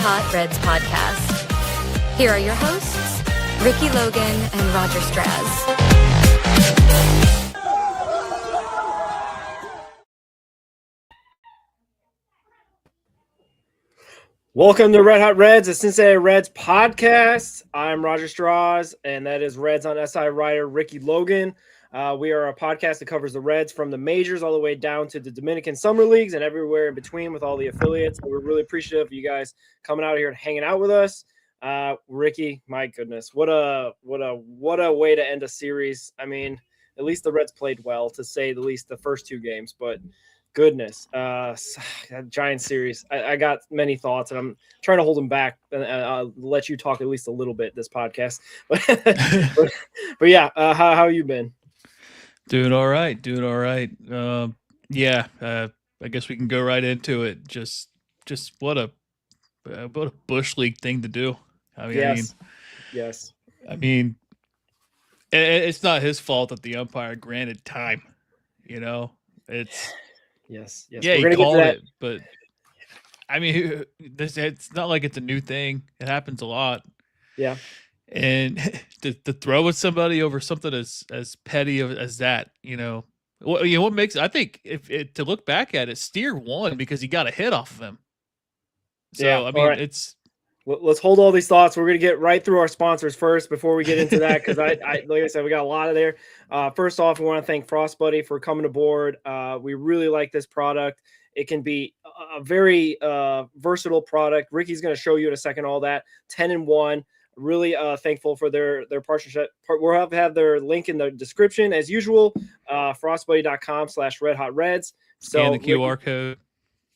Hot Reds podcast. Here are your hosts, Ricky Logan and Roger Straz. Welcome to Red Hot Reds, a Cincinnati Reds podcast. I'm Roger Straz, and that is Reds on SI writer Ricky Logan. We are a podcast that covers the Reds from the majors all the way down to the Dominican Summer Leagues and everywhere in between with all the affiliates. So we're really appreciative of you guys coming out here and hanging out with us. Ricky, my goodness, what a way to end a series. I mean, at least the Reds played well, to say the least, the first two games, but goodness, Giant series. I got many thoughts, and I'm trying to hold them back. And I'll let you talk at least a little bit this podcast. but yeah, how you been? Doing all right. I guess we can go right into it. Just what a bush league thing to do. Yes. I mean, it's not his fault that the umpire granted time. You know, it's yes. Yeah, he called it, but I mean, it's not like it's a new thing. It happens a lot. Yeah. And to throw at somebody over something as petty as that, what makes, I think, to look back at it, Steer won because he got a hit off of him. So yeah, I mean, right. It's. Let's hold all these thoughts. We're going to get right through our sponsors first before we get into that, because I like I said, we got a lot of there. First off, we want to thank Frost Buddy for coming aboard. We really like this product. It can be a very versatile product. Ricky's going to show you in a second all that. 10-in-1. Really thankful for their partnership. We'll have their link in the description as usual. frostbuddy.com/redhotreds. Scan the QR code.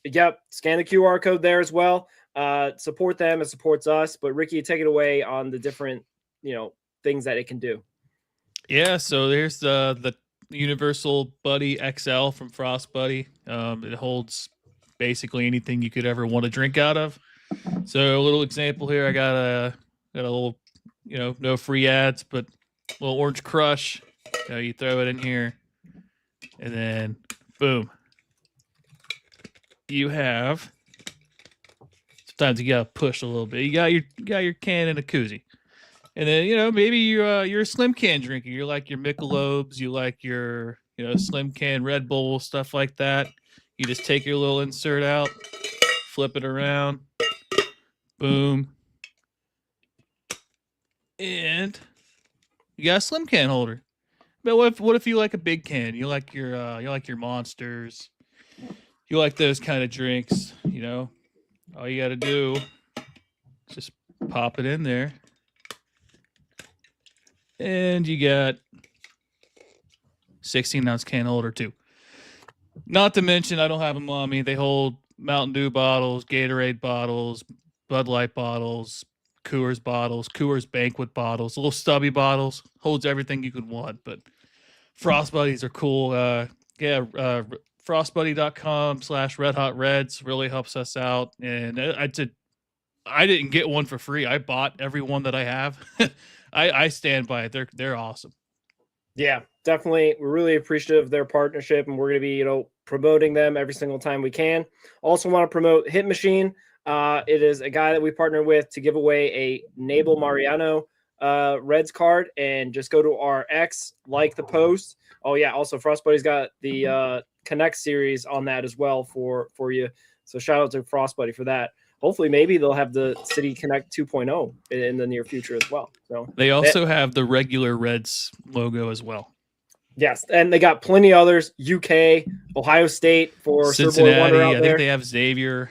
Yep, scan the QR code there as well. Support them, it supports us. But Ricky, take it away on the different things that it can do. Yeah, so there's the Universal Buddy XL from Frost Buddy. It holds basically anything you could ever want to drink out of. So a little example here, I got a little, no free ads, but a little Orange Crush. You throw it in here, and then boom. You have. Sometimes you gotta push a little bit. You got your can in a koozie, and then maybe you're a slim can drinker. You like your Michelobes, you like your slim can Red Bull, stuff like that. You just take your little insert out, flip it around, boom. And you got a slim can holder. But what if you like a big can? You like your Monsters. You like those kind of drinks, All you got to do is just pop it in there. And you got 16-ounce can holder too. Not to mention, I don't have them on me. They hold Mountain Dew bottles, Gatorade bottles, Bud Light bottles, Coors bottles, Coors Banquet bottles, little stubby bottles. Holds everything you could want, but Frost Buddies are cool. frostbuddy.com/redhotreds really helps us out. And I didn't get one for free. I bought every one that I have. I stand by it. They're awesome. Yeah, definitely. We're really appreciative of their partnership, and we're going to be, promoting them every single time we can. Also want to promote Hit Machine. It is a guy that we partner with to give away a Nabel Mariano Reds card, and just go to our X, like the post. Oh yeah, also Frost Buddy's got the Connect series on that as well for you. So shout out to Frost Buddy for that. Hopefully, maybe they'll have the City Connect 2.0 in the near future as well. So they also have the regular Reds logo as well. Yes, and they got plenty of others. UK, Ohio State for Cincinnati. I think they have Xavier.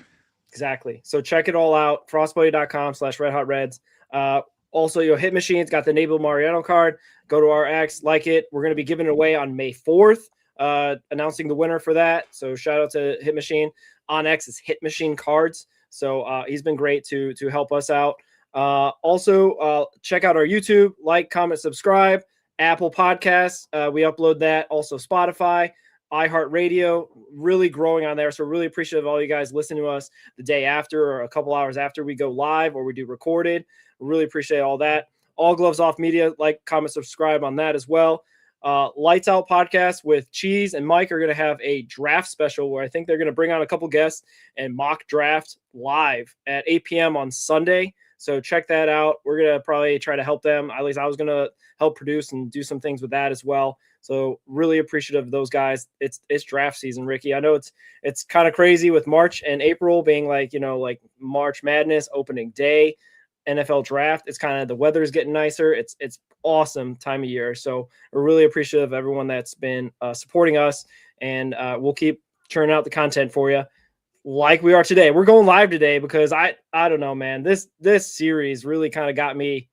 Exactly. So check it all out. frostbuddy.com/redhotreds. Also, Hit Machine's got the Nabel Mariano card. Go to our X, like it. We're going to be giving it away on May 4th, announcing the winner for that. So shout out to Hit Machine. On X is Hit Machine Cards. So he's been great to help us out. Also, check out our YouTube, like, comment, subscribe. Apple Podcasts, we upload that. Also Spotify, iHeartRadio, really growing on there. So really appreciative of all you guys listening to us the day after or a couple hours after we go live or we do recorded. Really appreciate all that. All Gloves Off Media, like, comment, subscribe on that as well. Lights Out podcast with Cheese and Mike are going to have a draft special where I think they're going to bring on a couple guests and mock draft live at 8 p.m. on Sunday. So check that out. We're going to probably try to help them. At least I was going to help produce and do some things with that as well. So really appreciative of those guys. It's draft season, Ricky. I know it's kind of crazy with March and April being like March Madness opening day, NFL draft. It's kind of the weather's getting nicer. It's awesome time of year. So we're really appreciative of everyone that's been supporting us, and we'll keep churning out the content for you like we are today. We're going live today because I don't know, man. This series really kind of got me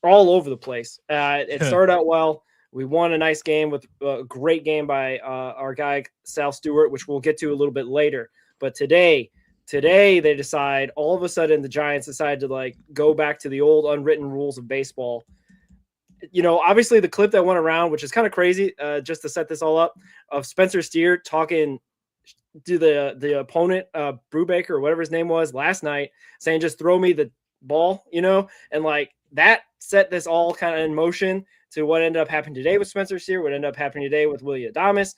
all over the place. It started out well. We won a nice game with a great game by our guy Sal Stewart, which we'll get to a little bit later. But today they decide, all of a sudden the Giants decide to go back to the old unwritten rules of baseball. Obviously the clip that went around, which is kind of crazy, just to set this all up, of Spencer Steer talking to the opponent, Brubaker or whatever his name was last night, saying, just throw me the ball, and that set this all kind of in motion to what ended up happening today with Spencer Steer, what ended up happening today with Willie Adames.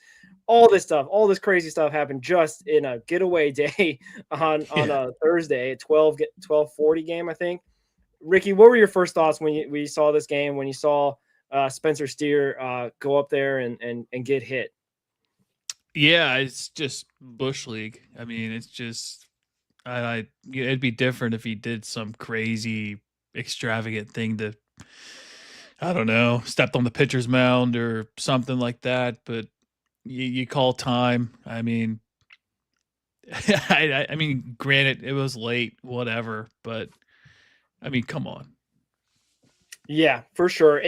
All this stuff, all this crazy stuff happened just in a getaway day on a Thursday, 12:40 game, I think. Ricky, what were your first thoughts when we saw this game, when you saw Spencer Steer go up there and get hit? Yeah, it's just Bush League. I mean, it's just it'd be different if he did some crazy extravagant thing to, I don't know, stepped on the pitcher's mound or something like that. But you call time. I mean, I mean, granted, it was late, whatever. But I mean, come on. Yeah, for sure.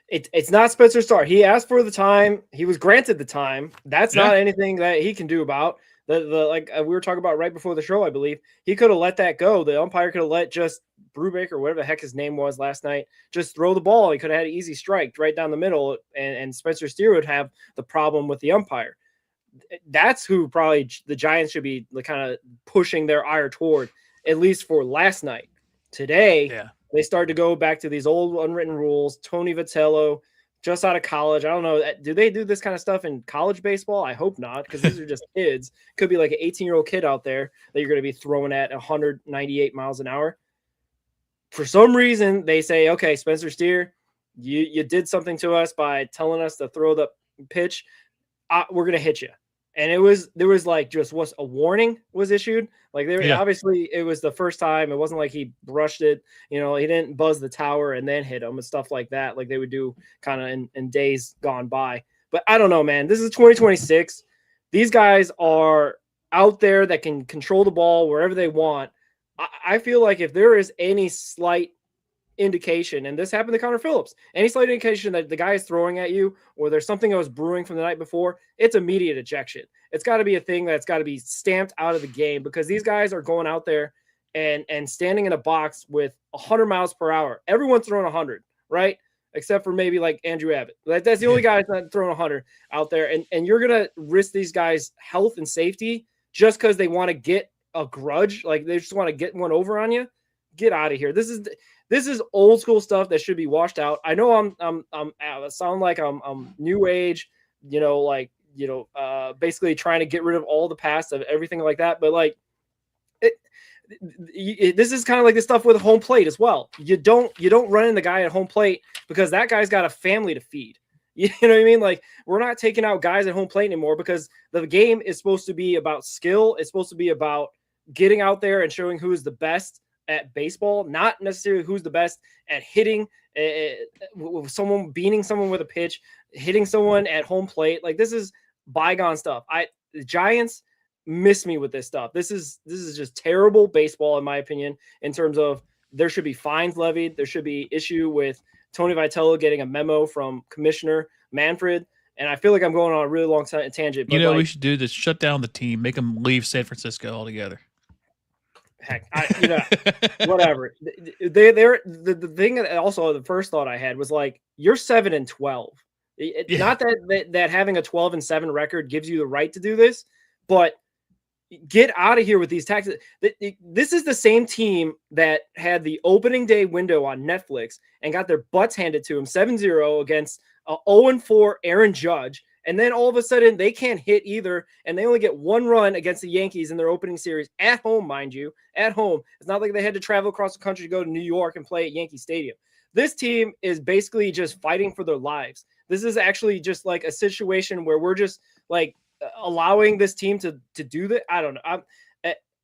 It's not Spencer Steer. He asked for the time. He was granted the time. That's not anything that he can do about. We were talking about right before the show, I believe. He could have let that go. The umpire could have let just Brubaker, whatever the heck his name was last night, just throw the ball. He could have had an easy strike right down the middle, and Spencer Steer would have the problem with the umpire. That's who probably the Giants should be kind of pushing their ire toward, at least for last night. Today, they start to go back to these old unwritten rules. Tony Vitello, just out of college. I don't know. Do they do this kind of stuff in college baseball? I hope not, because these are just kids. Could be like an 18-year-old kid out there that you're going to be throwing at 198 miles an hour. For some reason, they say, okay, Spencer Steer, you did something to us by telling us to throw the pitch. We're going to hit you. And there was just a warning was issued. Obviously it was the first time. It wasn't like he brushed it. He didn't buzz the tower and then hit him and stuff like that, like they would do kind of in days gone by. But I don't know, man. This is 2026. These guys are out there that can control the ball wherever they want. I feel like if there is any slight indication, and this happened to Connor Phillips, any slight indication that the guy is throwing at you or there's something that was brewing from the night before, it's immediate ejection. It's got to be a thing that's got to be stamped out of the game, because these guys are going out there and standing in a box with 100 miles per hour. Everyone's throwing 100, right? Except for maybe like Andrew Abbott. That's the only guy that's not throwing 100 out there. And you're going to risk these guys' health and safety just because they want to get a grudge. Like they just want to get one over on you. Get out of here. This is old school stuff that should be washed out. I know I'm sound like I'm new age, basically trying to get rid of all the past of everything like that. But this is kind of like the stuff with home plate as well. You don't run in the guy at home plate because that guy's got a family to feed. You know what I mean? Like, we're not taking out guys at home plate anymore because the game is supposed to be about skill. It's supposed to be about getting out there and showing who is the best at baseball, not necessarily who's the best at hitting, someone beating someone with a pitch, hitting someone at home plate. Like, this is bygone stuff. The Giants miss me with this stuff. This is just terrible baseball, in my opinion, in terms of there should be fines levied. There should be issue with Tony Vitello getting a memo from Commissioner Manfred. And I feel like I'm going on a really long tangent. But we should do this. Shut down the team. Make them leave San Francisco altogether. Heck, whatever. The thing that also the first thought I had was like, you're 7-12. Not that having a 12-7 record gives you the right to do this, but get out of here with these taxes. This is the same team that had the opening day window on Netflix and got their butts handed to them 7-0 against 0-4 Aaron Judge. And then all of a sudden they can't hit either. And they only get one run against the Yankees in their opening series at home, mind you, at home. It's not like they had to travel across the country to go to New York and play at Yankee Stadium. This team is basically just fighting for their lives. This is actually just like a situation where we're just like allowing this team to do that. I don't know.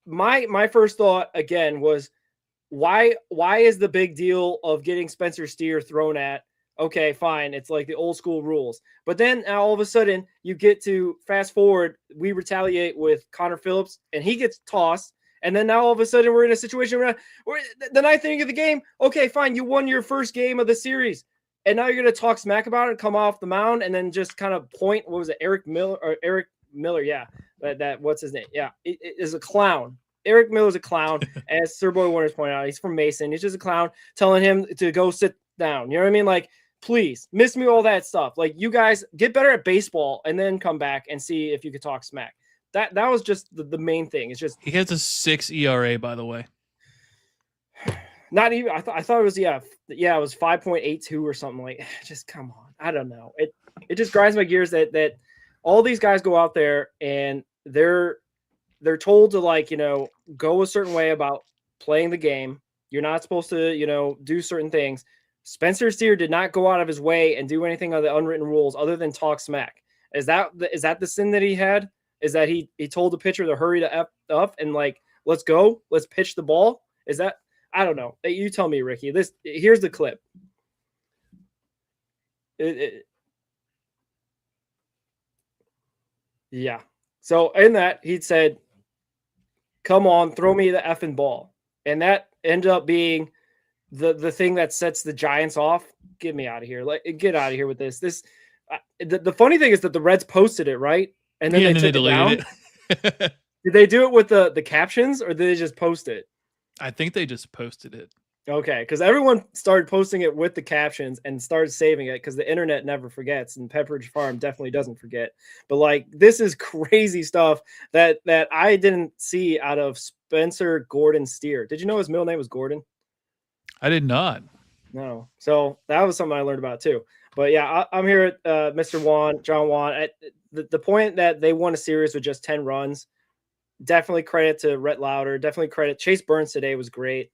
My first thought again was why is the big deal of getting Spencer Steer thrown at? Okay, fine. It's like the old school rules. But then all of a sudden you get to fast forward. We retaliate with Connor Phillips and he gets tossed. And then now all of a sudden we're in a situation where the ninth inning of the game. Okay, fine. You won your first game of the series. And now you're going to talk smack about it, come off the mound, and then just kind of point. What was it? Eric Miller. Yeah. That what's his name? Yeah. It is a clown. Eric Miller is a clown. As Sir Boy Warner's pointed out, he's from Mason. He's just a clown telling him to go sit down. You know what I mean? Like, please miss me all that stuff. Like, you guys get better at baseball and then come back and see if you could talk smack. That was just the main thing. It's just he has a 6 ERA, by the way. Not even. I thought it was it was 5.82 or something like. Just come on. I don't know. It just grinds my gears that all these guys go out there and they're told to, like, you know, go a certain way about playing the game. You're not supposed to, you know, do certain things. Spencer Steer did not go out of his way and do anything of the unwritten rules other than talk smack. Is that the sin that he had? Is that he told the pitcher to hurry to F up and, like, let's go, let's pitch the ball? Is that, I don't know. You tell me, Ricky. Here's the clip. Yeah. So in that, he said, come on, throw me the effing ball. And that ended up being the thing that sets the Giants off. Get me out of here. Like, get out of here with this. The funny thing is that the Reds posted it, right? And then they deleted it. Did they do it with the captions, or did they just post it? I think they just posted it. Okay, because everyone started posting it with the captions and started saving it because the internet never forgets, and Pepperidge Farm definitely doesn't forget. But, like, this is crazy stuff that I didn't see out of Spencer Gordon Steer. Did you know his middle name was Gordon? I did not. No. So that was something I learned about too. But yeah, I'm here at Mr. John Juan. At the point that they won a series with just 10 runs, definitely credit to Rhett Lauder. Definitely credit. Chase Burns today was great.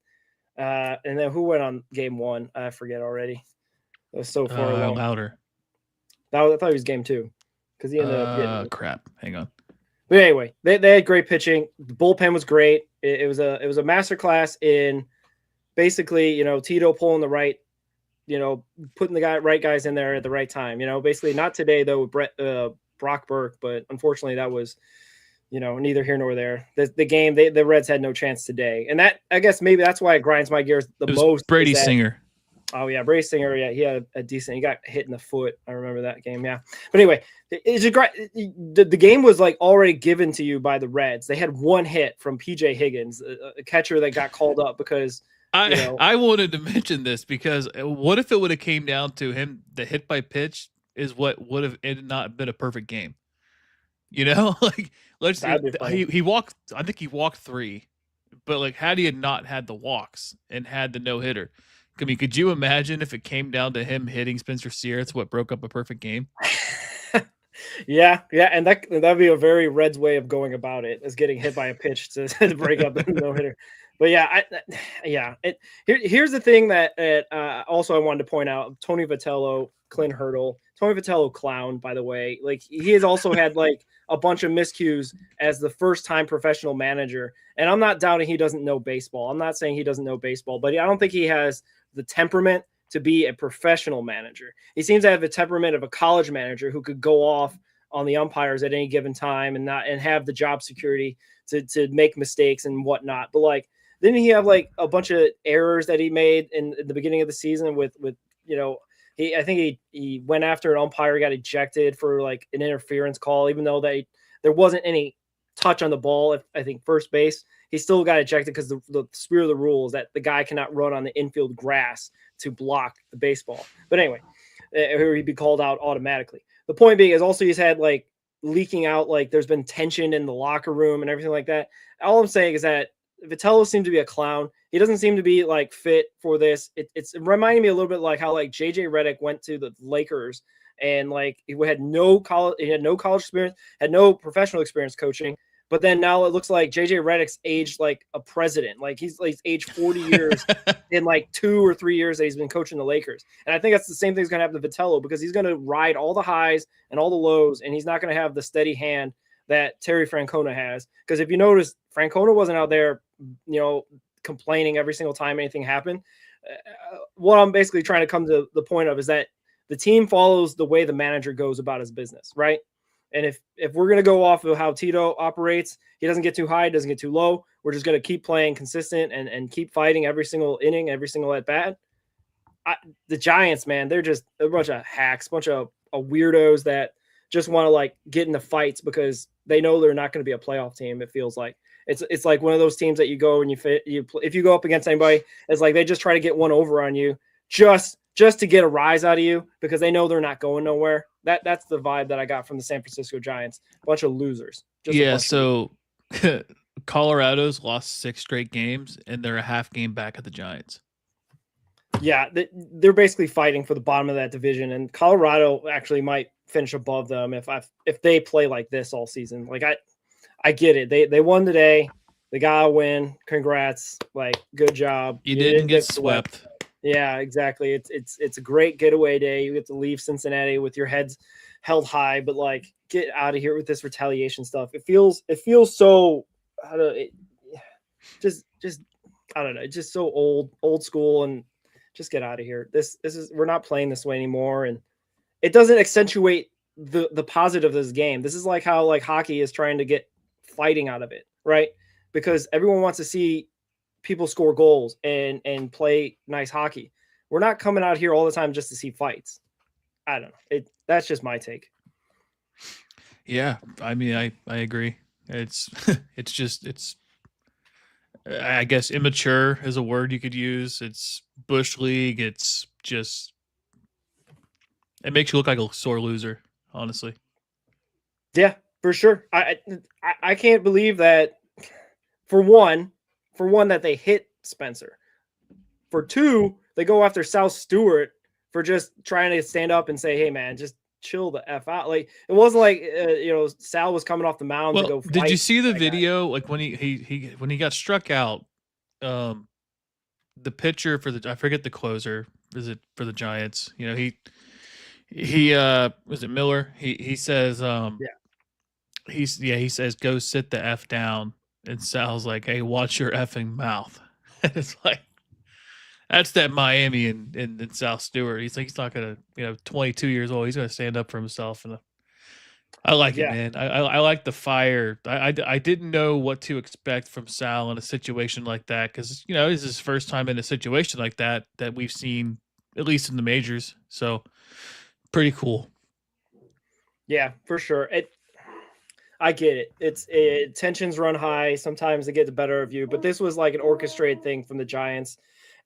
And then who went on game one? I forget already. It was so far along. Lauder. I thought he was game two because he ended up getting crap. Hang on. But anyway, they had great pitching. The bullpen was great. It was a masterclass in basically, you know, Tito pulling the right, you know, putting the right guys in there at the right time. You know, basically not today though with Brock Burke, but unfortunately that was, you know, neither here nor there. The game, the Reds had no chance today, and that, I guess maybe that's why it grinds my gears the most. Brady Singer. Oh yeah, Brady Singer. Yeah, he had a decent. He got hit in the foot. I remember that game. Yeah, but anyway, it's just great. The game was like already given to you by the Reds. They had one hit from PJ Higgins, a catcher that got called up because. I wanted to mention this because what if it would have came down to him? The hit by pitch is what would have not been a perfect game. You know, like he walked. I think he walked 3, but like had he not had the walks and had the no hitter, I mean, could you imagine if it came down to him hitting Spencer Steer? It's what broke up a perfect game. Yeah, and that'd be a very Reds way of going about it, is getting hit by a pitch to break up the no hitter. But yeah, here's the thing that also I wanted to point out: Tony Vitello, Clint Hurdle, Tony Vitello clown, by the way. Like, he has also had like a bunch of miscues as the first-time professional manager. And I'm not doubting he doesn't know baseball. I'm not saying he doesn't know baseball, but I don't think he has the temperament to be a professional manager. He seems to have the temperament of a college manager who could go off on the umpires at any given time and have the job security to make mistakes and whatnot. But like, didn't he have like a bunch of errors that he made in the beginning of the season with you know, I think he went after an umpire, got ejected for like an interference call, even though there wasn't any touch on the ball. I think first base, he still got ejected because the spirit of the rule is that the guy cannot run on the infield grass to block the baseball. But anyway, or he'd be called out automatically. The point being is also he's had like leaking out, like there's been tension in the locker room and everything like that. All I'm saying is that Vitello seemed to be a clown. He doesn't seem to be like fit for this. It's reminding me a little bit like how like JJ Redick went to the Lakers and like he had no college experience, had no professional experience coaching. But then now it looks like JJ Redick's aged like a president. Like he's aged 40 years in like 2 or 3 years that he's been coaching the Lakers. And I think that's the same thing's going to happen to Vitello because he's going to ride all the highs and all the lows, and he's not going to have the steady hand that Terry Francona has. Because if you notice, Francona wasn't out there, complaining every single time anything happened. What I'm basically trying to come to the point of is that the team follows the way the manager goes about his business, right? And if we're going to go off of how Tito operates, he doesn't get too high, doesn't get too low. We're just going to keep playing consistent and keep fighting every single inning, every single at bat. The Giants, man, they're just a bunch of hacks, bunch of weirdos that just want to like get into fights because they know they're not going to be a playoff team. It feels like it's like one of those teams that you go and if you go up against anybody, it's like they just try to get one over on you just to get a rise out of you because they know they're not going nowhere. That's the vibe that I got from the San Francisco Giants. A bunch of losers. So Colorado's lost 6 straight games, and they're a half game back at the Giants. Yeah, they're basically fighting for the bottom of that division, and Colorado actually might finish above them if they play like this all season. Like I get it. They won today. They got a win. Congrats. Like good job. You didn't get swept. Yeah, exactly. It's a great getaway day. You get to leave Cincinnati with your heads held high, but like get out of here with this retaliation stuff. It feels so just I don't know, it's just so old school, and just get out of here. This is we're not playing this way anymore, and it doesn't accentuate the positive of this game. This is like how like hockey is trying to get fighting out of it, right? Because everyone wants to see people score goals and play nice hockey. We're not coming out here all the time just to see fights. I don't know. That's just my take. Yeah, I mean, I agree. It's I guess immature is a word you could use. It's Bush League. It's just it makes you look like a sore loser, honestly. Yeah, for sure. I can't believe that for one that they hit Spencer. For two, they go after South Stewart for just trying to stand up and say, "Hey, man, just chill the F out." Like it wasn't like Sal was coming off the mound to go fight. Did you see the video? Like when he got struck out, the pitcher for the I forget the closer. Is it for the Giants? He was it Miller? He says he says go sit the F down, and Sal's like, hey, watch your effing mouth. And it's like that's that Miami and South Stewart. He's like he's not gonna 22 years old. He's gonna stand up for himself, and I like it, man. I like the fire. I didn't know what to expect from Sal in a situation like that because this is his first time in a situation like that we've seen at least in the majors. So pretty cool. Yeah, for sure. I get it. Tensions run high. Sometimes they get the better of you, but this was like an orchestrated thing from the Giants,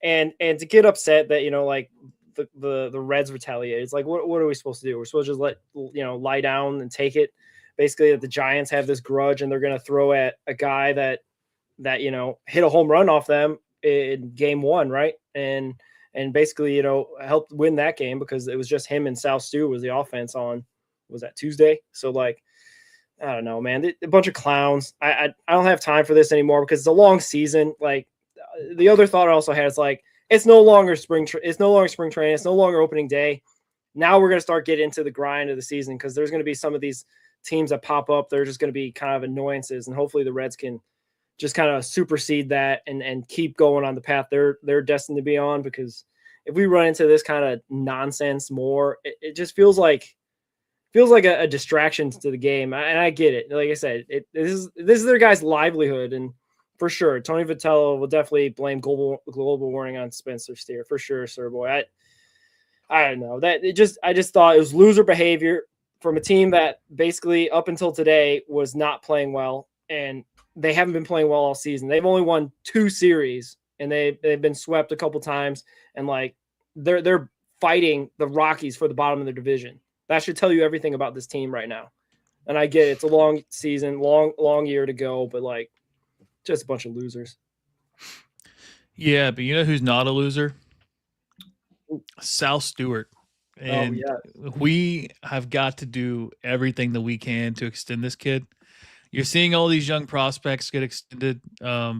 and to get upset that like the Reds retaliate. It's like what are we supposed to do? We're supposed to just let lie down and take it. Basically, that the Giants have this grudge and they're going to throw at a guy that hit a home run off them in game 1, right? And basically helped win that game because it was just him and South Stew was the offense on was that Tuesday. So like I don't know, man. A bunch of clowns. I don't have time for this anymore because it's a long season. Like the other thought I also had is like it's no longer spring training. It's no longer opening day. Now we're going to start getting into the grind of the season because there's going to be some of these teams that pop up. They're just going to be kind of annoyances, and hopefully the Reds can just kind of supersede that and keep going on the path they're destined to be on. Because if we run into this kind of nonsense more, it just feels like a distraction to the game. And I get it. Like I said, this is their guy's livelihood. And for sure, Tony Vitello will definitely blame global warming on Spencer Steer. For sure, sir boy. I don't know. I just thought it was loser behavior from a team that basically up until today was not playing well. And they haven't been playing well all season. They've only won 2 series and they've been swept a couple times. And like they're fighting the Rockies for the bottom of their division. That should tell you everything about this team right now. And I get it. It's a long season, long year to go, but like just a bunch of losers. Yeah, but you know who's not a loser? Sal Stewart. Oh And yeah, we have got to do everything that we can to extend this kid. You're seeing all these young prospects get extended. Uh,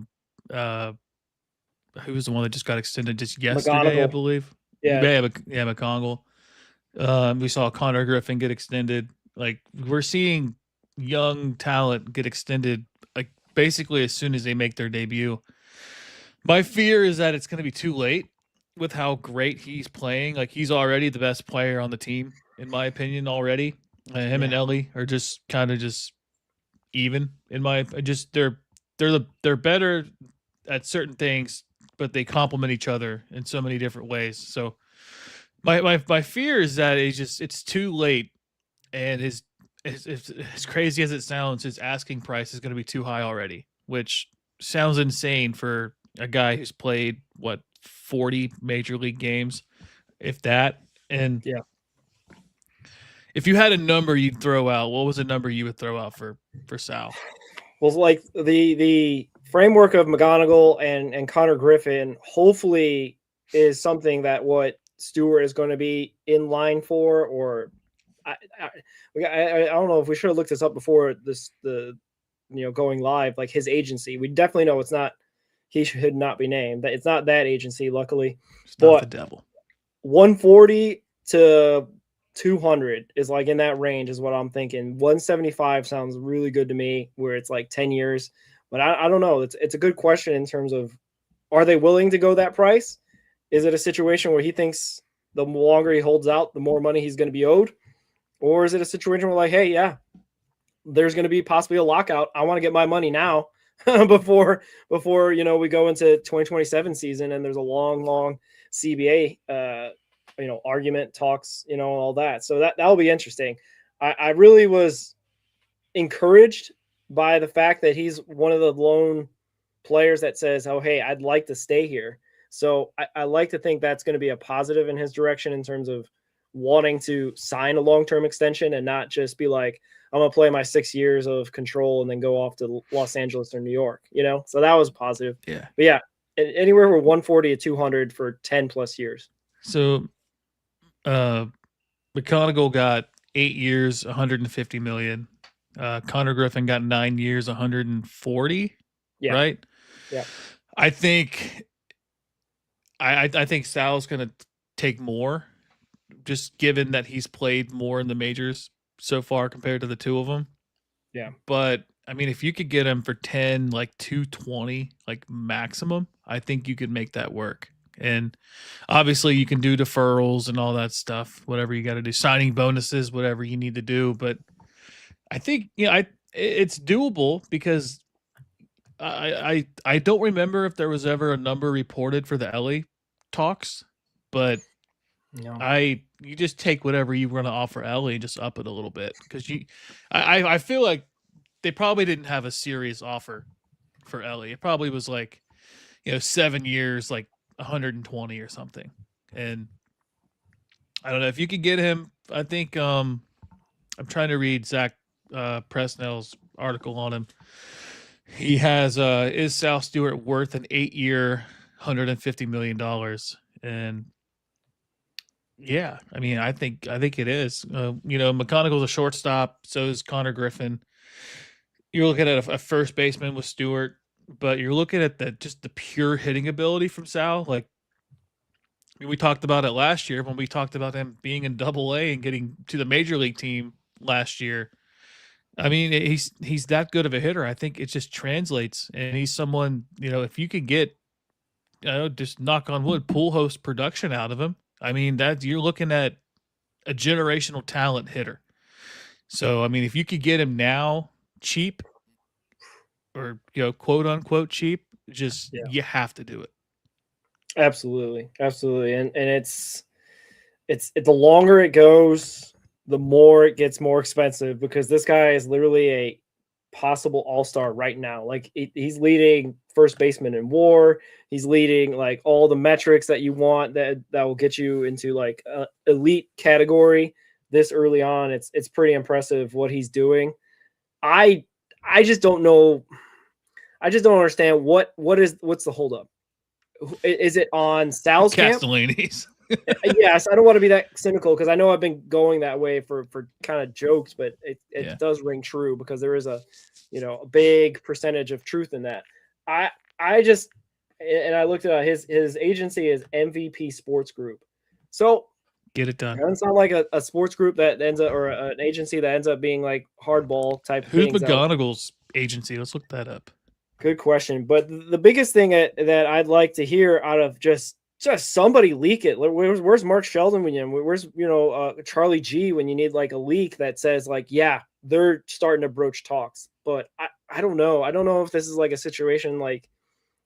who was the one that just got extended just yesterday, I McGonagall. believe? Yeah, Yeah, McCongle. We saw Connor Griffin get extended. Like we're seeing young talent get extended, like basically as soon as they make their debut. My fear is that it's going to be too late with how great he's playing. Like he's already the best player on the team, in my opinion. Already, him and yeah, Elly are just kind of just even. In my just they're better at certain things, but they complement each other in so many different ways. So my fear is that it's too late, and as crazy as it sounds, his asking price is going to be too high already, which sounds insane for a guy who's played what 40 major league games, if that. And yeah. if you had a number you'd throw out, what was a number you would throw out for Sal? Well, like the framework of McGonagall and Connor Griffin, hopefully, is something that what Stewart is going to be in line for, or I don't know if we should have looked this up before the going live, like his agency. We definitely know it's not. He should not be named. It's not that agency, luckily. It's not the But devil. 140 to 200 is like in that range is what I'm thinking. 175 sounds really good to me, where it's like 10 years. But I don't know. It's a good question in terms of, are they willing to go that price? Is it a situation where he thinks the longer he holds out, the more money he's going to be owed? Or is it a situation where, like, hey, yeah, there's going to be possibly a lockout. I want to get my money now before we go into 2027 season and there's a long CBA argument, talks, all that. So that'll be interesting. I really was encouraged by the fact that he's one of the lone players that says, oh, hey, I'd like to stay here. So I like to think that's going to be a positive in his direction in terms of wanting to sign a long-term extension and not just be like, I'm going to play my 6 years of control and then go off to Los Angeles or New York, So that was positive. Yeah. But yeah, anywhere from 140 to 200 for 10 plus years. So McConaughey got 8 years, 150 million. Connor Griffin got 9 years, 140. Yeah. Right. Yeah. I think Sal's going to take more, just given that he's played more in the majors so far compared to the two of them. Yeah. But I mean, if you could get him for 10, like 220, like maximum, I think you could make that work. And obviously you can do deferrals and all that stuff, whatever you got to do, signing bonuses, whatever you need to do. But I think, it's doable because I don't remember if there was ever a number reported for the Elly talks, but No. you just take whatever you want to offer Elly and just up it a little bit, because I feel like they probably didn't have a serious offer for Elly. It probably was like 7 years, like 120 or something. And I don't know if you could get him. I think I'm trying to read Zach Presnell's article on him. He has is Sal Stewart worth an 8-year, $150 million? And yeah, I mean, I think it is. McConaughey's a shortstop, so is Connor Griffin. You're looking at a first baseman with Stewart, but you're looking at the pure hitting ability from Sal. Like, I mean, we talked about it last year when we talked about him being in Double-A and getting to the major league team last year. I mean, he's that good of a hitter. I think it just translates, and he's someone, if you could get, just knock on wood, pool host production out of him. I mean, that you're looking at a generational talent hitter. So, I mean, if you could get him now cheap, or quote unquote cheap, you have to do it. Absolutely. And it's the longer it goes, the more it gets more expensive, because this guy is literally a possible all-star right now. Like, he's leading first baseman in WAR. He's leading like all the metrics that you want that will get you into like elite category this early on. It's pretty impressive what he's doing. I just don't know. I just don't understand what's the holdup. Is it on Sal's camp? Castellani's. Yes, I don't want to be that cynical because I know I've been going that way for kind of jokes, but it does ring true because there is a big percentage of truth in that. I just and I looked at his agency is MVP Sports Group, so Get it done. it doesn't sound like a sports group that ends up or an agency that ends up being like hardball type. Who's things McGonagall's agency? Let's look that up. Good question, but the biggest thing that I'd like to hear out of just somebody leak it. Where's Mark Sheldon where's Charlie G when you need like a leak that says like, yeah, they're starting to broach talks. But I don't know. I don't know if this is like a situation like,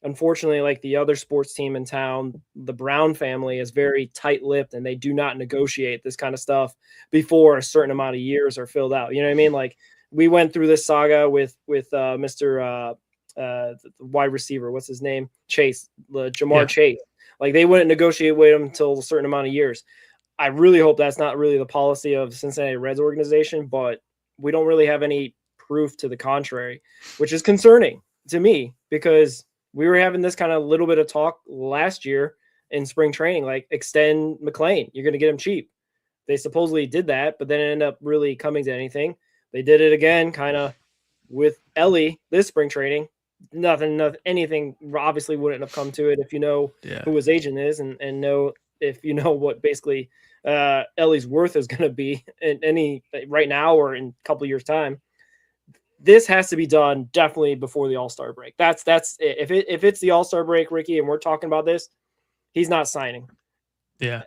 unfortunately, like the other sports team in town, the Brown family is very tight-lipped and they do not negotiate this kind of stuff before a certain amount of years are filled out. You know what I mean? Like we went through this saga with Mr. The wide receiver, what's his name? Jamar Chase. Like they wouldn't negotiate with him until a certain amount of years. I really hope that's not really the policy of the Cincinnati Reds organization, but we don't really have any proof to the contrary, which is concerning to me because we were having this kind of little bit of talk last year in spring training, like extend McLean. You're going to get him cheap. They supposedly did that, but then it ended up really coming to anything. They did it again, kind of with Elly this spring training. Nothing, anything obviously wouldn't have come to it if you know who his agent is and know if you know what basically Elly's worth is going to be in any right now or in a couple of years' time. This has to be done definitely before the All-Star break. That's it. If it's the All-Star break, Ricky, and we're talking about this, he's not signing. Yeah,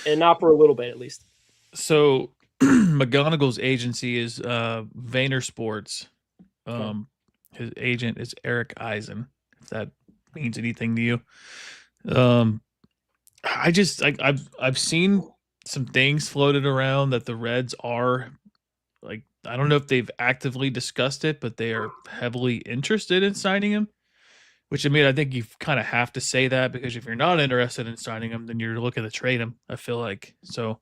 and not for a little bit at least. So McGonagall's agency is Vayner Sports. His agent is Eric Eisen, if that means anything to you. I've seen some things floated around that the Reds are like, I don't know if they've actively discussed it, but they are heavily interested in signing him. Which, I mean, I think you kind of have to say that because if you're not interested in signing him, then you're looking to trade him, I feel like. So,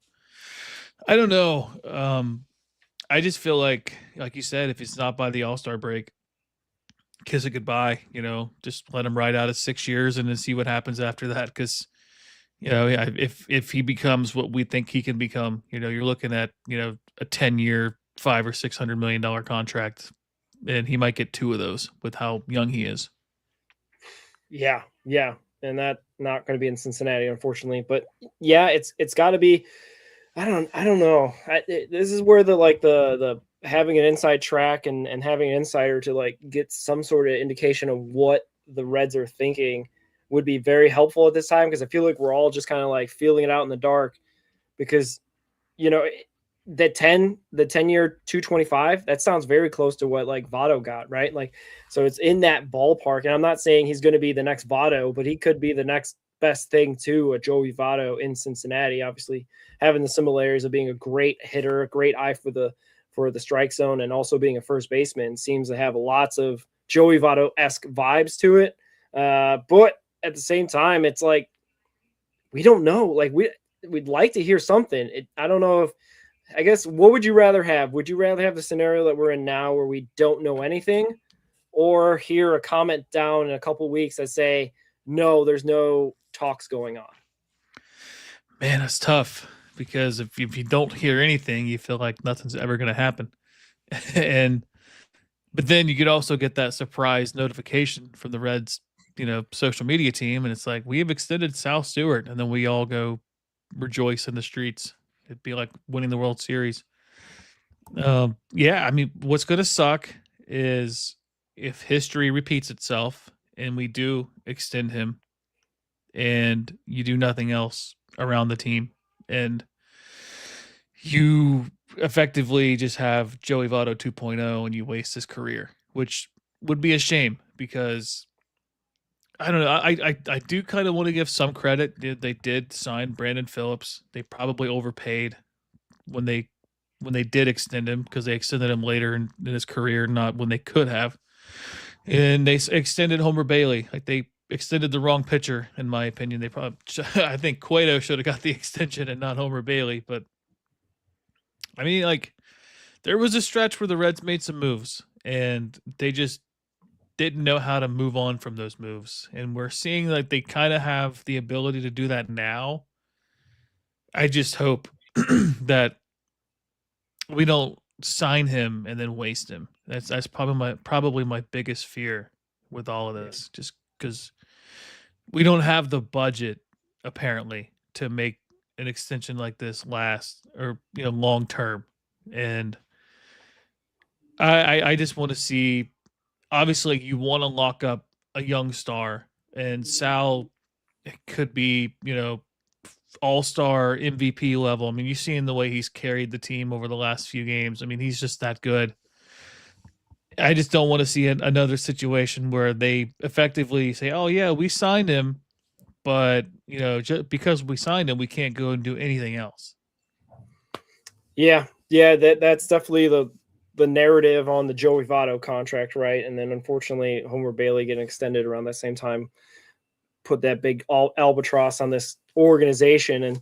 I don't know. I just feel like you said, if it's not by the All-Star break, kiss it goodbye, just let him ride out his 6 years and then see what happens after that. Because, if he becomes what we think he can become, you're looking at, a 10-year, $500 or $600 million contract, and he might get 2 of those with how young he is. Yeah. And that not going to be in Cincinnati, unfortunately, but yeah, it's got to be, I don't know. This is where the having an inside track and having an insider to like get some sort of indication of what the Reds are thinking would be very helpful at this time. Cause I feel like we're all just kind of like feeling it out in the dark because, the 10-year 225, that sounds very close to what like Votto got, right? Like, so it's in that ballpark. And I'm not saying he's going to be the next Votto, but he could be the next best thing to a Joey Votto in Cincinnati, obviously having the similarities of being a great hitter, a great eye for the strike zone, and also being a first baseman. Seems to have lots of Joey Votto-esque vibes to it. But at the same time, it's like, we don't know. Like we'd like to hear something. I don't know if, I guess, what would you rather have? Would you rather have the scenario that we're in now where we don't know anything, or hear a comment down in a couple of weeks that say, no, there's no talks going on? Man, that's tough because if you don't hear anything, you feel like nothing's ever going to happen. But then you could also get that surprise notification from the Reds, social media team. And it's like, we have extended Sal Stewart. And then we all go rejoice in the streets. It'd be like winning the World Series. Yeah, I mean, what's going to suck is if history repeats itself and we do extend him and you do nothing else around the team and you effectively just have Joey Votto 2.0 and you waste his career, which would be a shame because I don't know. I do kind of want to give some credit. They did sign Brandon Phillips. They probably overpaid when they did extend him because they extended him later in his career, not when they could have. And they extended Homer Bailey. Like they extended the wrong pitcher, in my opinion. They probably, I think Cueto should have got the extension and not Homer Bailey. But I mean, like there was a stretch where the Reds made some moves and they just didn't know how to move on from those moves. And we're seeing like they kind of have the ability to do that now. I just hope that we don't sign him and then waste him. That's probably my biggest fear with all of this, just because we don't have the budget apparently to make an extension like this last or long term. And I just want to see, obviously you want to lock up a young star, and Sal could be all-star MVP level. I mean, you've seen the way he's carried the team over the last few games. I mean, he's just that good. I just don't want to see another situation where they effectively say, "Oh yeah, we signed him, but just because we signed him, we can't go and do anything else." Yeah, that's definitely the narrative on the Joey Votto contract, right? And then unfortunately, Homer Bailey getting extended around that same time put that big albatross on this organization. And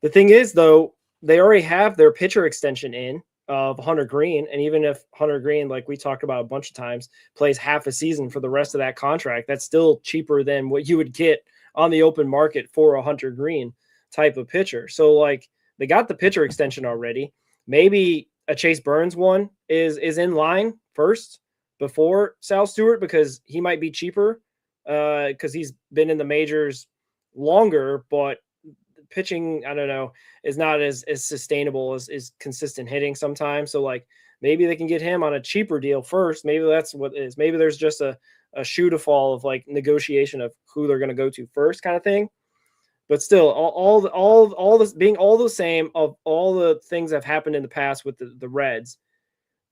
the thing is, though, they already have their pitcher extension in of Hunter Green. And even if Hunter Green, like we talked about a bunch of times, plays half a season for the rest of that contract, that's still cheaper than what you would get on the open market for a Hunter Green type of pitcher. So like they got the pitcher extension already. Maybe a Chase Burns one is in line first before Sal Stewart, because he might be cheaper because he's been in the majors longer, but pitching, I don't know, is not as sustainable as consistent hitting sometimes. So like maybe they can get him on a cheaper deal first. Maybe that's what it is. Maybe there's just a shoe to fall of like negotiation of who they're going to go to first kind of thing. But still, all this being all the same of all the things that have happened in the past with the Reds,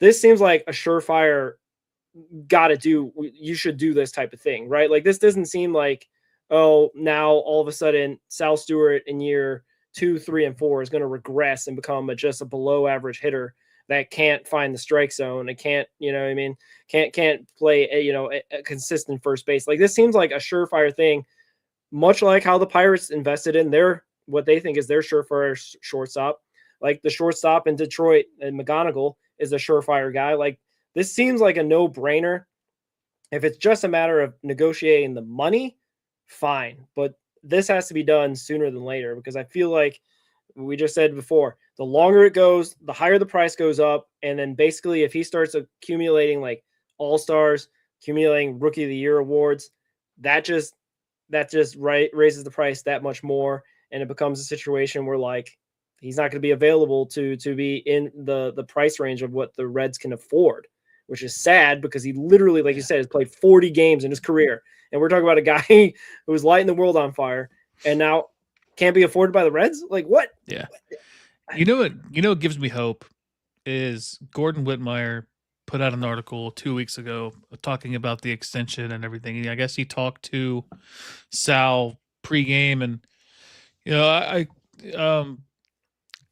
this seems like a surefire you should do this type of thing, right? Like this doesn't seem like, oh, now all of a sudden Sal Stewart in year 2, 3, and 4 is going to regress and become just a below average hitter that can't find the strike zone and can't play a consistent first base. Like this seems like a surefire thing, much like how the Pirates invested in what they think is their surefire shortstop. Like the shortstop in Detroit and McGonigal is a surefire guy. Like this seems like a no-brainer. If it's just a matter of negotiating the money, fine. But this has to be done sooner than later, because I feel like we just said before, the longer it goes, the higher the price goes up. And then basically if he starts accumulating like all-stars, accumulating Rookie of the Year awards, that just raises the price that much more. And it becomes a situation where like he's not going to be available to be in the price range of what the Reds can afford, which is sad because he literally, like you said, has played 40 games in his career. And we're talking about a guy who was lighting the world on fire and now can't be afforded by the Reds. Like what? Yeah. What gives me hope is Gordon Whitmire put out an article 2 weeks ago talking about the extension and everything. I guess he talked to Sal pregame, and I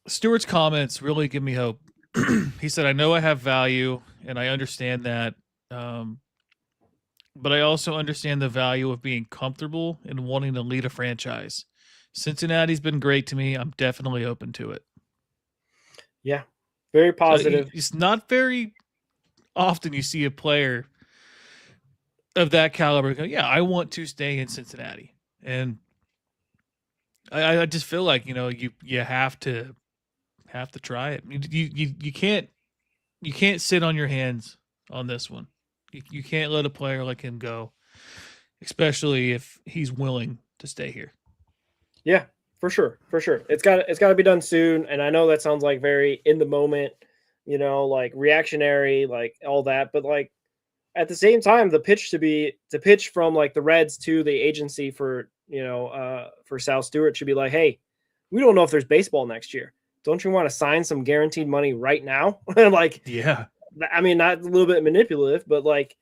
Stewart's comments really give me hope. He said, "I know I have value, and I understand that, but I also understand the value of being comfortable and wanting to lead a franchise. Cincinnati's been great to me. I'm definitely open to it." Yeah, very positive. So it's not very often you see a player of that caliber go, "Yeah, I want to stay in Cincinnati." And I just feel like you have to try it. You can't sit on your hands on this one. You can't let a player like him go, especially if he's willing to stay here. Yeah, for sure. It's got to be done soon. And I know that sounds like very in the moment, like reactionary, like all that. But like at the same time, the pitch from like the Reds to the agency for Sal Stewart should be like, hey, we don't know if there's baseball next year. Don't you want to sign some guaranteed money right now? Like, yeah, I mean, not a little bit manipulative, but like,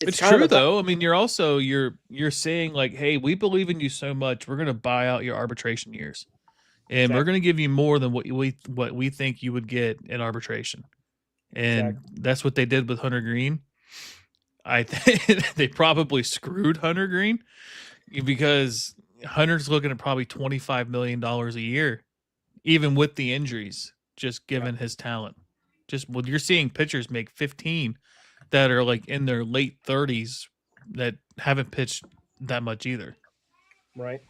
it's true though. I mean, you're saying like, hey, we believe in you so much, we're going to buy out your arbitration years, and we're going to give you more than what we think you would get in arbitration. And that's what they did with Hunter Green. I think they probably screwed Hunter Green, because Hunter's looking at probably $25 million a year, even with the injuries, just given his talent. Just you're seeing pitchers make 15 that are like in their late 30s that haven't pitched that much either. Right.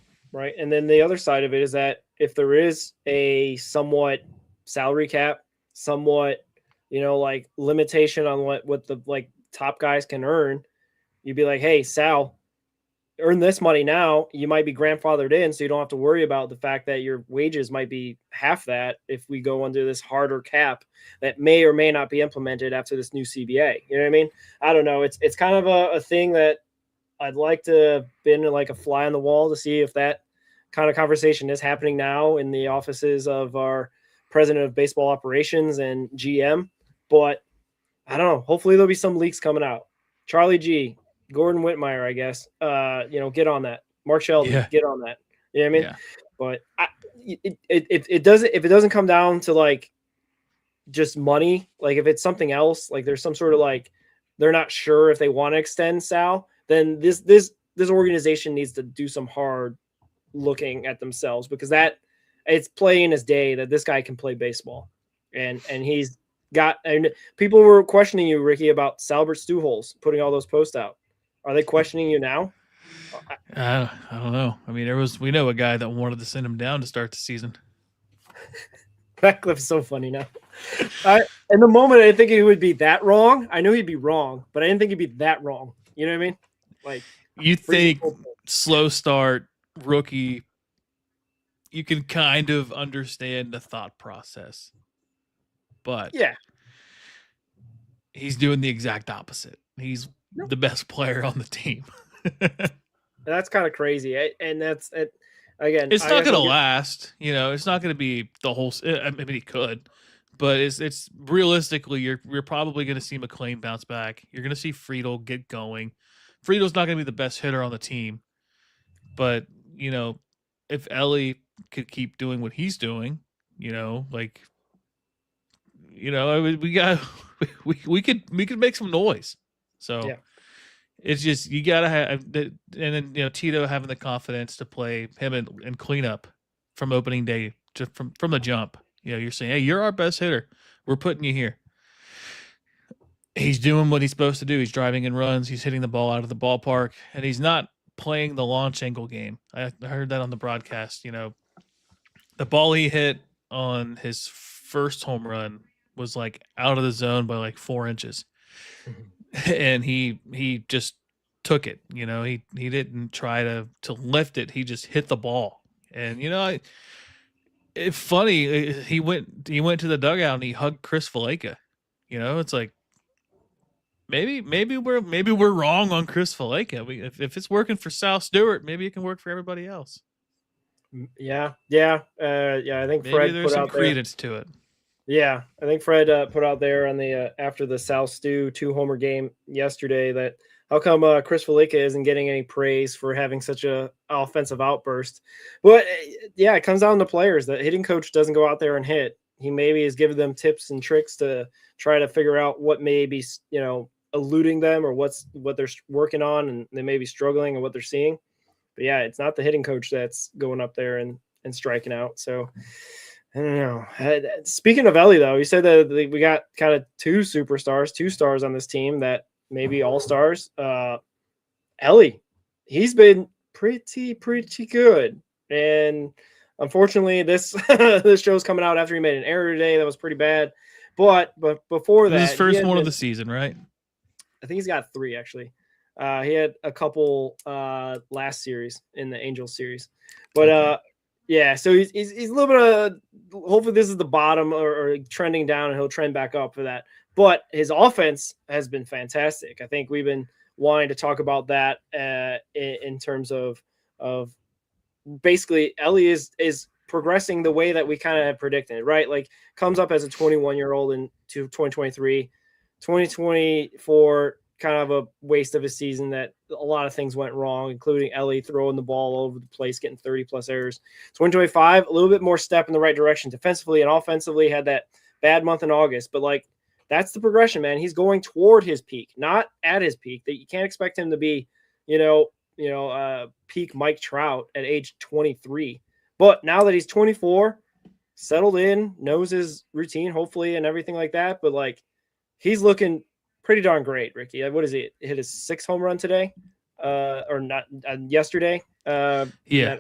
And then the other side of it is that if there is a somewhat salary cap, somewhat, like limitation on what the like top guys can earn, you'd be like, hey, Sal, earn this money now. You might be grandfathered in, so you don't have to worry about the fact that your wages might be half that if we go under this harder cap that may or may not be implemented after this new CBA. You know what I mean? I don't know. It's kind of a thing that I'd like to have been like a fly on the wall to see if that kind of conversation is happening now in the offices of our president of baseball operations and GM. But I don't know. Hopefully there'll be some leaks coming out. Charlie G, Gordon Whitmire, I guess, get on that. Mark Sheldon, get on that. You know what I mean? Yeah. But it doesn't, if it doesn't come down to like just money, like if it's something else, like there's some sort of like, they're not sure if they want to extend Sal, then this organization needs to do some hard looking at themselves, because that it's plain as day that this guy can play baseball, and he's got. And people were questioning you, Ricky, about Salbert Stuholz putting all those posts out. Are they questioning you now? I don't know. I mean, we know a guy that wanted to send him down to start the season. That clip's so funny now. In the moment, I didn't think he would be that wrong. I knew he'd be wrong, but I didn't think he'd be that wrong. You know what I mean? Like, you think slow start rookie, you can kind of understand the thought process, but yeah, he's doing the exact opposite. He's the best player on the team. That's kind of crazy, and that's it. Again, it's not going to last. It's not going to be the whole. I mean, he could, but it's realistically, you're probably going to see McClain bounce back. You're going to see Friedel get going. Friedel's not going to be the best hitter on the team, but if Elly could keep doing what he's doing, we could make some noise. So. Yeah. It's just you gotta have, and then Tito having the confidence to play him and cleanup from opening day, just from the jump. You're saying, hey, you're our best hitter. We're putting you here. He's doing what he's supposed to do. He's driving in runs. He's hitting the ball out of the ballpark, and he's not playing the launch angle game. I heard that on the broadcast. The ball he hit on his first home run was like out of the zone by like 4 inches. Mm-hmm. And he just took it. He didn't try to lift it. He just hit the ball. And it's funny. He went to the dugout and he hugged Chris Valaika. It's like maybe we're wrong on Chris Valaika. If it's working for Sal Stewart, maybe it can work for everybody else. Yeah. I think maybe Fred there's put some out credence to it. Yeah, I think Fred put out there on the after the Sal Stew 2-homer game yesterday that how come Chris Valaika isn't getting any praise for having such a offensive outburst. But yeah, it comes down to players. The hitting coach doesn't go out there and hit. He maybe is giving them tips and tricks to try to figure out what may be eluding them or what they're working on, and they may be struggling and what they're seeing. But yeah, it's not the hitting coach that's going up there and striking out. So. I don't know. Speaking of Elly, though, you said that we got kind of two stars on this team that maybe all stars. Elly, he's been pretty good, and unfortunately, this this show's coming out after he made an error today that was pretty bad. But before that, his first one of the season, right? I think he's got 3 actually. He had a couple last series in the Angels series, but okay. Yeah, so he's a little bit of hopefully this is the bottom or trending down, and he'll trend back up for that. But his offense has been fantastic. I think we've been wanting to talk about that in terms of basically Elly is progressing the way that we kind of had predicted, right? Like comes up as a 21-year-old into 2023, 2024. Kind of a waste of a season that a lot of things went wrong, including Elly throwing the ball all over the place, getting 30+ errors. 2025, a little bit more step in the right direction defensively and offensively. Had that bad month in August, but like that's the progression, man. He's going toward his peak, not at his peak. That you can't expect him to be, peak Mike Trout at age 23. But now that he's 24, settled in, knows his routine, hopefully, and everything like that. But like he's looking pretty darn great, Ricky. What is he? Hit his 6th home run today, or not yesterday. Yeah.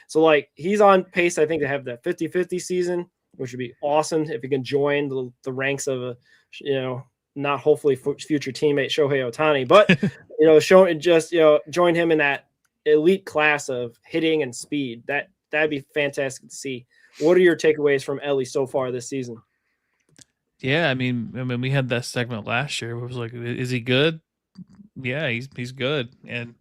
So like he's on pace, I think, to have the 50-50 season, which would be awesome if he can join the ranks of a, not hopefully future teammate Shohei Ohtani, but join him in that elite class of hitting and speed. That'd be fantastic to see. What are your takeaways from Elly so far this season? Yeah, I mean, we had that segment last year where it was like, is he good? Yeah, he's good, and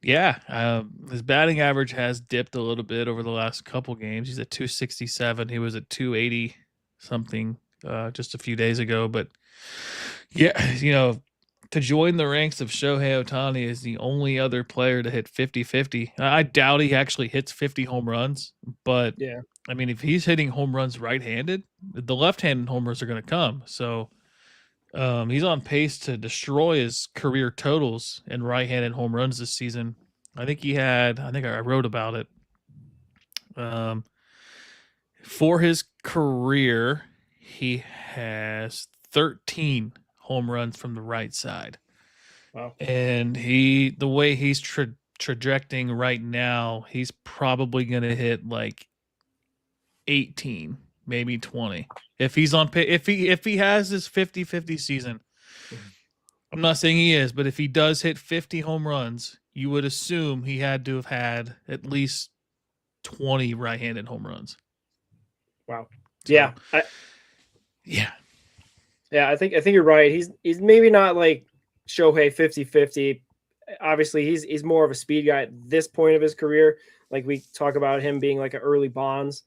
yeah, his batting average has dipped a little bit over the last couple games. He's at 267. He was at 280 something just a few days ago, but yeah, to join the ranks of Shohei Ohtani is the only other player to hit 50-50. I doubt he actually hits 50 home runs, but Yeah. I mean, if he's hitting home runs right-handed, the left-handed homers are going to come. So he's on pace to destroy his career totals in right-handed home runs this season. I think I wrote about it. For his career, he has 13 home runs from the right side. Wow. And the way he's trajecting right now, he's probably going to hit like 18, maybe 20. If he's on if he has this 50-50 season. I'm not saying he is, but if he does hit 50 home runs, you would assume he had to have had at least 20 right-handed home runs. Wow. So, yeah. I think you're right. He's maybe not like Shohei 50-50. Obviously, he's more of a speed guy at this point of his career. Like we talk about him being like an early Bonds,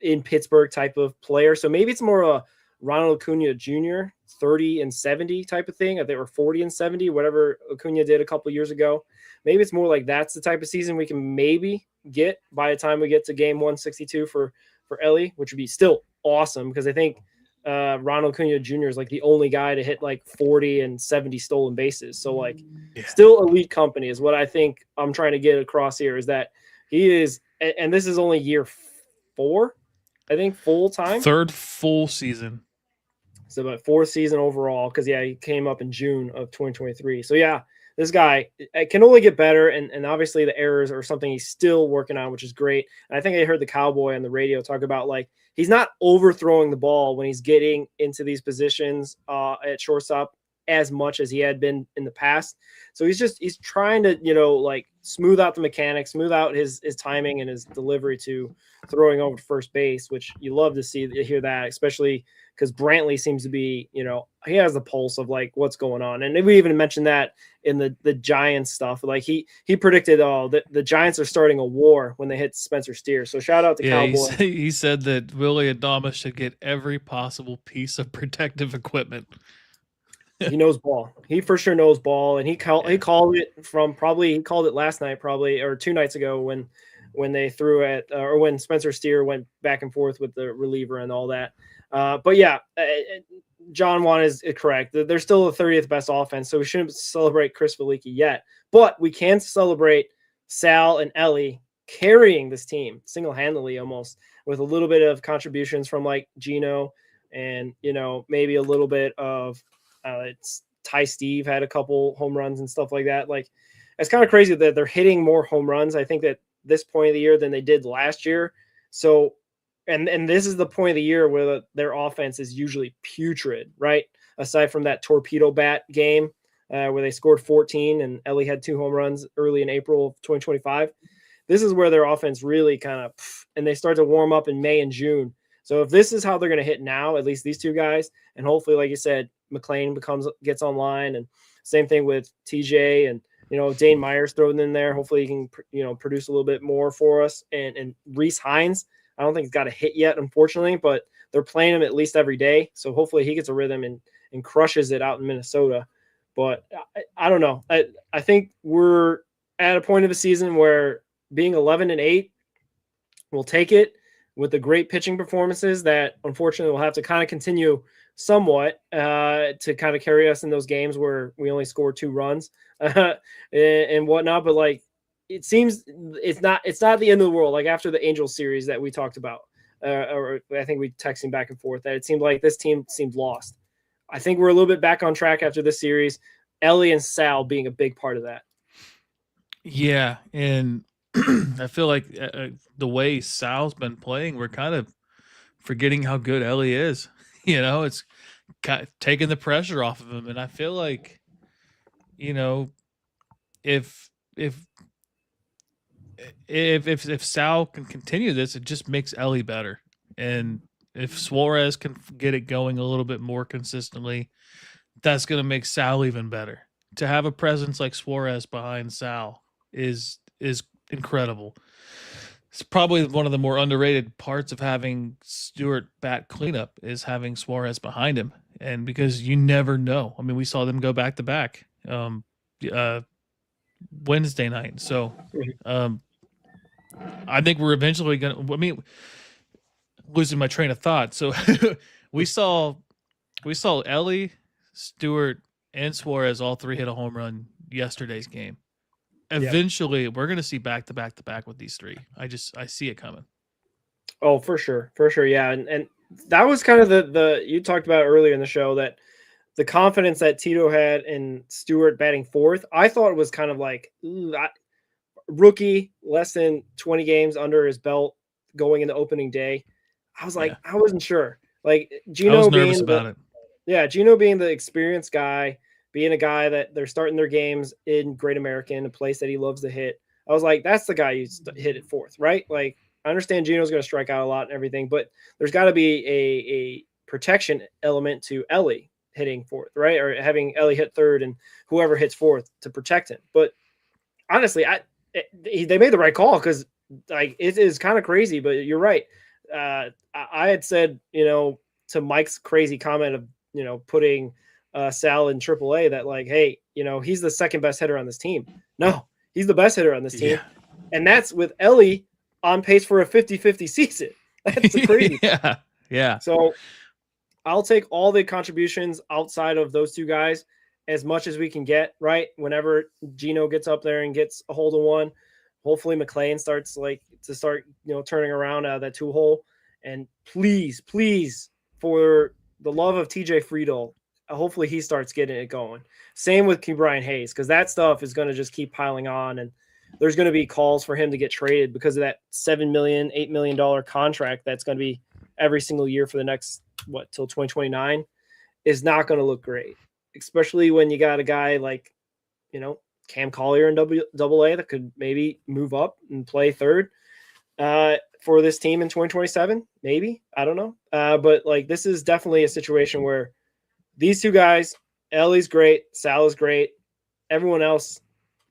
in Pittsburgh type of player. So maybe it's more of a Ronald Acuna Jr. 30-70 type of thing. If they were 40-70, whatever Acuna did a couple years ago. Maybe it's more like that's the type of season we can maybe get by the time we get to game 162 for Elly, which would be still awesome because I think Ronald Acuna Jr. is like the only guy to hit like 40 and 70 stolen bases. So like still elite company is what I think I'm trying to get across here is that he is, and this is only year 4, I think, full time. 3rd full season. So about 4th season overall. Cause he came up in June of 2023. So yeah, this guy can only get better. And obviously the errors are something he's still working on, which is great. And I think I heard the Cowboy on the radio talk about like, he's not overthrowing the ball when he's getting into these positions at shortstop as much as he had been in the past. So he's trying to, like smooth out the mechanics, smooth out his timing and his delivery to throwing over to first base, which you love to hear that, especially because Brantley seems to be, he has the pulse of like what's going on. And we even mentioned that in the Giants stuff. Like he predicted, the Giants are starting a war when they hit Spencer Steer. So shout out to Cowboy. He said that Willie Adames should get every possible piece of protective equipment. He knows ball. He for sure knows ball. And he called it he called it last night, probably, or 2 nights ago when they threw at, or when Spencer Steer went back and forth with the reliever and all that. But yeah, John Juan is correct. They're still the 30th best offense, so we shouldn't celebrate Chris Veliki yet. But we can celebrate Sal and Elly carrying this team single-handedly almost, with a little bit of contributions from like Gino and, maybe a little bit of it's Ty Steve had a couple home runs and stuff like that. Like, it's kind of crazy that they're hitting more home runs, I think, at this point of the year than they did last year. So, and this is the point of the year where their offense is usually putrid, right? Aside from that torpedo bat game where they scored 14 and Elly had 2 home runs early in April of 2025. This is where their offense really kind of, and they start to warm up in May and June. So if this is how they're going to hit now, at least these 2 guys, and hopefully, like you said, McLean gets online, and same thing with TJ and, Dane Myers thrown in there. Hopefully he can, produce a little bit more for us. And Reese Hines, I don't think he's got a hit yet, unfortunately, but they're playing him at least every day. So hopefully he gets a rhythm and crushes it out in Minnesota. But I don't know. I think we're at a point of the season where being 11-8, we'll take it with the great pitching performances that unfortunately will have to kind of continue somewhat to kind of carry us in those games where we only score 2 runs and whatnot. But like, it seems it's not the end of the world. Like after the Angels series that we talked about, or I think we texting back and forth, that it seemed like this team seemed lost. I think we're a little bit back on track after this series. Elly and Sal being a big part of that. Yeah, and I feel like the way Sal's been playing, we're kind of forgetting how good Elly is. It's taking the pressure off of him, and I feel like, if Sal can continue this, it just makes Elly better. And if Suarez can get it going a little bit more consistently, that's going to make Sal even better. To have a presence like Suarez behind Sal is incredible. It's probably one of the more underrated parts of having Stewart bat cleanup is having Suarez behind him. And because you never know. I mean, we saw them go back to back Wednesday night. So I think we're eventually going to, losing my train of thought. So we saw Elly, Stewart, and Suarez all three hit a home run yesterday's game. Eventually, we're going to see back to back with these three. I see it coming. Oh, for sure. Yeah. And that was kind of the you talked about earlier in the show, that the confidence that Tito had in Stewart batting fourth. I thought it was kind of like rookie, less than 20 games under his belt going into opening day. I was like, I wasn't sure. Like Gino, I was nervous about it. Yeah, Gino being the experienced guy, being a guy that they're starting their games in Great American, a place that he loves to hit. I was like, that's the guy you hit it fourth, right? Like, I understand Gino's going to strike out a lot and everything, but there's got to be a protection element to Elly hitting fourth, right? Or having Elly hit third and whoever hits fourth to protect him. But honestly, they made the right call, because like it is kind of crazy, but you're right. I had said, to Mike's crazy comment of, putting Sal in AAA, that like, hey, he's the second best hitter on this team. No, he's the best hitter on this team. And that's with Elly on pace for a 50-50 season. That's the crazy. Yeah. So I'll take all the contributions outside of those two guys as much as we can get, right? Whenever Gino gets up there and gets a hold of one, hopefully McLean starts turning around out of that 2-hole. And please, for the love of TJ Friedel, hopefully he starts getting it going. Same with Brian Hayes, because that stuff is going to just keep piling on, and there's going to be calls for him to get traded because of that $7 million, $8 million contract that's going to be every single year for the next, till 2029, is not going to look great, especially when you got a guy like, Cam Collier in Double-A that could maybe move up and play third for this team in 2027. Maybe, I don't know. But like, this is definitely a situation where these two guys, Elly's great, Sal is great. Everyone else,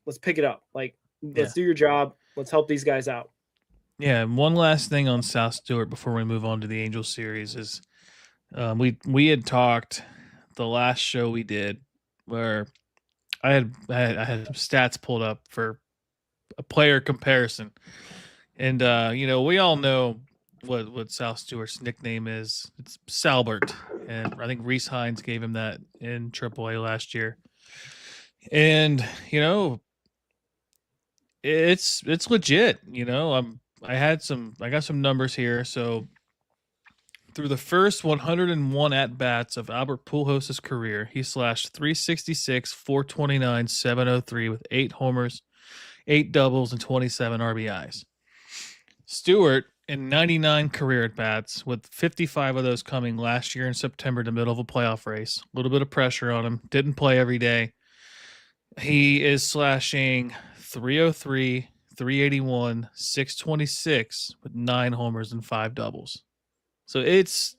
let's pick it up. Like, let's do your job. Let's help these guys out. Yeah, and one last thing on Sal Stewart before we move on to the Angels series is we had talked the last show we did where I had stats pulled up for a player comparison, and we all know what Sal Stewart's nickname is. It's Salbert, and I think Reese Hines gave him that in AAA last year. And it's legit. I got some numbers here. So through the first 101 at-bats of Albert Pujols' career, he slashed 366, 429, 703 with 8 homers, 8 doubles, and 27 RBIs. Stewart, in 99 career at-bats, with 55 of those coming last year in September to middle of a playoff race, a little bit of pressure on him, didn't play every day. He is slashing 303, 381, 626 with 9 homers and 5 doubles. So it's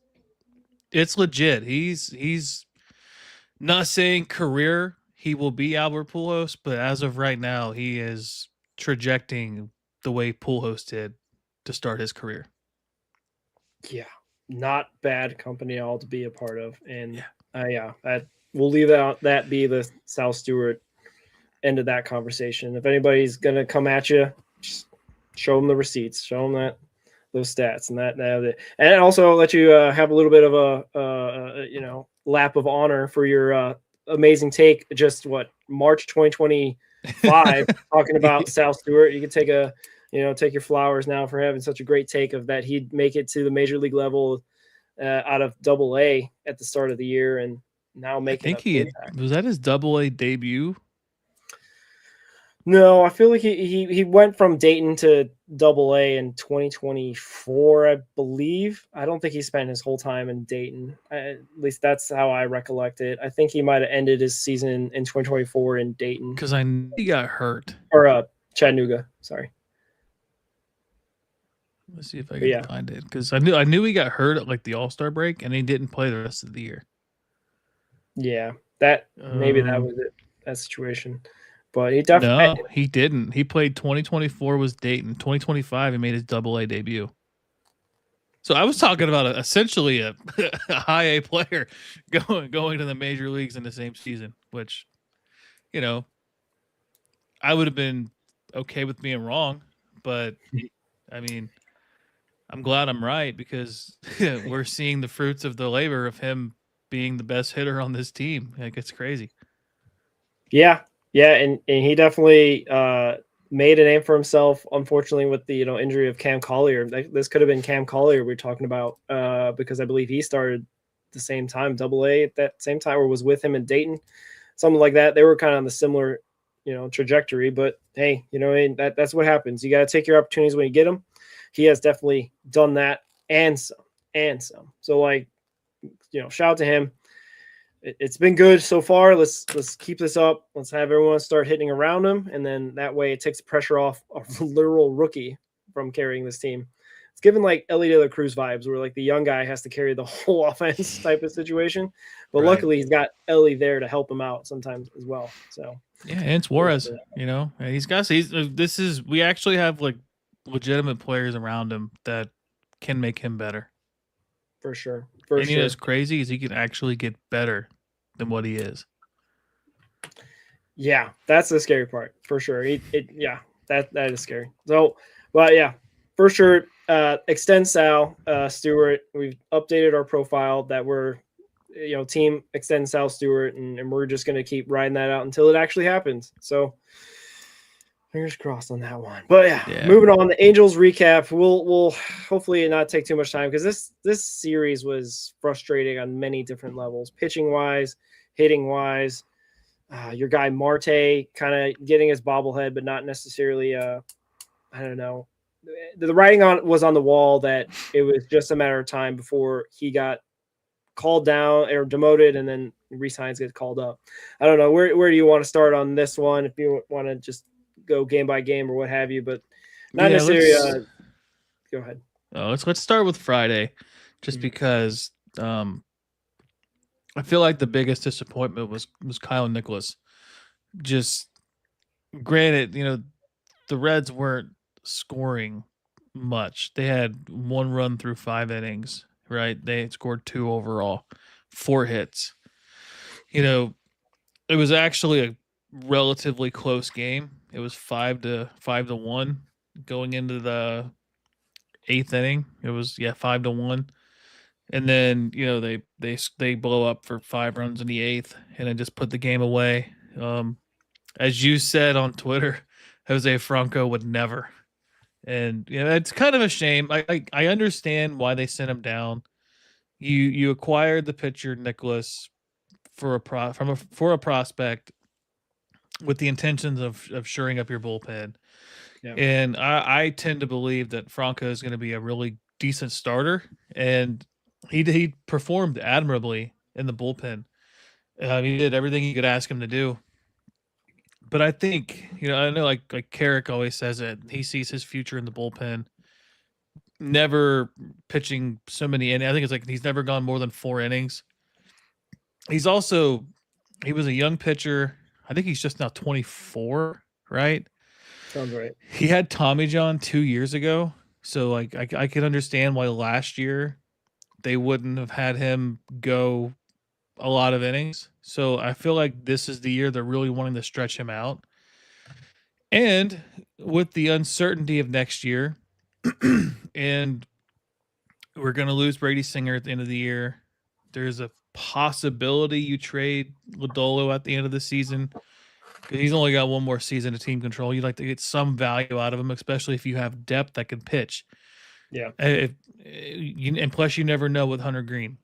legit. He's not saying career he will be Albert Pujols, but as of right now, he is trajecting the way Pujols did to start his career. Yeah, not bad company at all to be a part of. And that we'll leave that be the Sal Stewart end of that conversation. If anybody's gonna come at you, just show them the receipts, show them those stats, and also let you have a little bit of a lap of honor for your amazing take. Just March 2025 talking about Sal Stewart. You can take take your flowers now for having such a great take of that. He'd make it to the major league level out of Double-A at the start of the year, and now I making think an he impact. was that his Double-A debut. No, I feel like he went from Dayton to Double-A in 2024, I believe. I don't think he spent his whole time in Dayton. At least that's how I recollect it. I think he might have ended his season in 2024 in Dayton Because I knew he got hurt. or Chattanooga. Sorry. Let's see if I But can yeah. find it. Because I knew he got hurt at like the All-Star break, and he didn't play the rest of the year. Yeah, that maybe that was it, that situation. But he definitely No, he didn't. He played 2024 was Dayton. 2025 he made his Double-A debut. So I was talking about essentially a high A player going to the major leagues in the same season, which, you know, I would have been okay with being wrong, but I mean, I'm glad I'm right because we're seeing the fruits of the labor of him being the best hitter on this team. Like, it's crazy. Yeah, and he definitely made a name for himself. Unfortunately, with the injury of Cam Collier, this could have been Cam Collier we're talking about because I believe he started the same time, Double-A at that same time, or was with him in Dayton, something like that. They were kind of on the similar trajectory. But hey, that's what happens. You got to take your opportunities when you get them. He has definitely done that and some. So like, shout out to him. It's been good so far. Let's keep this up. Let's have everyone start hitting around him, and then that way it takes the pressure off a literal rookie from carrying this team. It's given like Elly De La Cruz vibes, where like the young guy has to carry the whole offense type of situation. But Right. luckily, he's got Elly there to help him out sometimes as well. So yeah, and Suarez, we actually have like legitimate players around him that can make him better. For sure. And you know what's crazy is he can actually get better than what he is. Yeah, that's the scary part for sure. That is scary. So, but yeah, for sure. Extend Sal Stewart. We've updated our profile that we're team extend Sal Stewart, and we're just going to keep riding that out until it actually happens. So fingers crossed on that one. But yeah, moving on, the Angels recap. We'll hopefully not take too much time because this series was frustrating on many different levels, pitching wise, hitting wise. Your guy Marte kind of getting his bobblehead, but not necessarily. I don't know. The writing was on the wall that it was just a matter of time before he got called down or demoted, and then re-signs get called up. I don't know where do you want to start on this one? If you want to just go game by game or what have you, but not necessarily. Go ahead. Let's start with Friday, just because I feel like the biggest disappointment was Kyle Nicholas. Just granted, the Reds weren't scoring much. They had 1 run through 5 innings, right? They scored 2 overall, 4 hits. It was actually a relatively close game. It was 5-1 going into the 8th inning. It was 5-1. And then they blow up for 5 runs in the 8th, and then just put the game away. As you said on Twitter, Jose Franco would never, and it's kind of a shame. I understand why they sent him down. You acquired the pitcher Nicholas for a prospect with the intentions of shoring up your bullpen, and I tend to believe that Franco is going to be a really decent starter, and he performed admirably in the bullpen. He did everything you could ask him to do. But I think, I know like Carrick always says it. He sees his future in the bullpen. Never pitching so many innings. I think it's like he's never gone more than 4 innings. He was a young pitcher. I think he's just now 24, right? Sounds right. He had Tommy John 2 years ago. So like I can understand why last year they wouldn't have had him go a lot of innings. So I feel like this is the year they're really wanting to stretch him out. And with the uncertainty of next year, and we're going to lose Brady Singer at the end of the year, there's a possibility you trade Lodolo at the end of the season because he's only got 1 more season of team control. You'd like to get some value out of him, especially if you have depth that can pitch. Yeah. And plus, you never know with Hunter Green.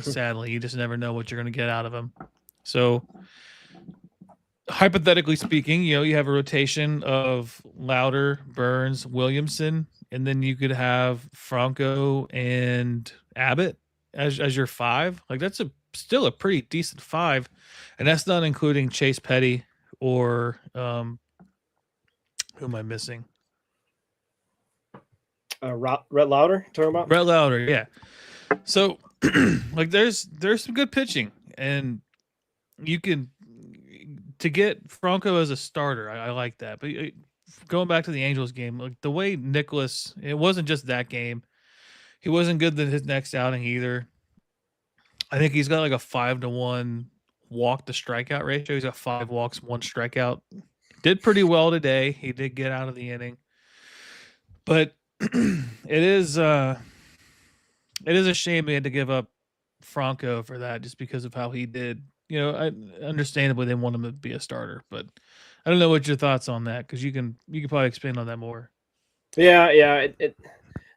Sadly, you just never know what you're going to get out of him. So, hypothetically speaking, you have a rotation of Louder, Burns, Williamson, and then you could have Franco and Abbott as your five. Like that's still a pretty decent five, and that's not including Chase Petty or who am I missing? Rhett Louder, talking about? Rhett Louder, yeah. So, like, there's some good pitching, and you can to get Franco as a starter. I like that, but going back to the Angels game, like the way Nicholas, it wasn't just that game. He wasn't good in his next outing either. I think he's got like a 5-to-1 walk to strikeout ratio. He's got 5 walks, 1 strikeout. Did pretty well today. He did get out of the inning, but it is a shame they had to give up Franco for that just because of how he did. Understandably they want him to be a starter, but I don't know what your thoughts on that, because you can probably expand on that more. Yeah.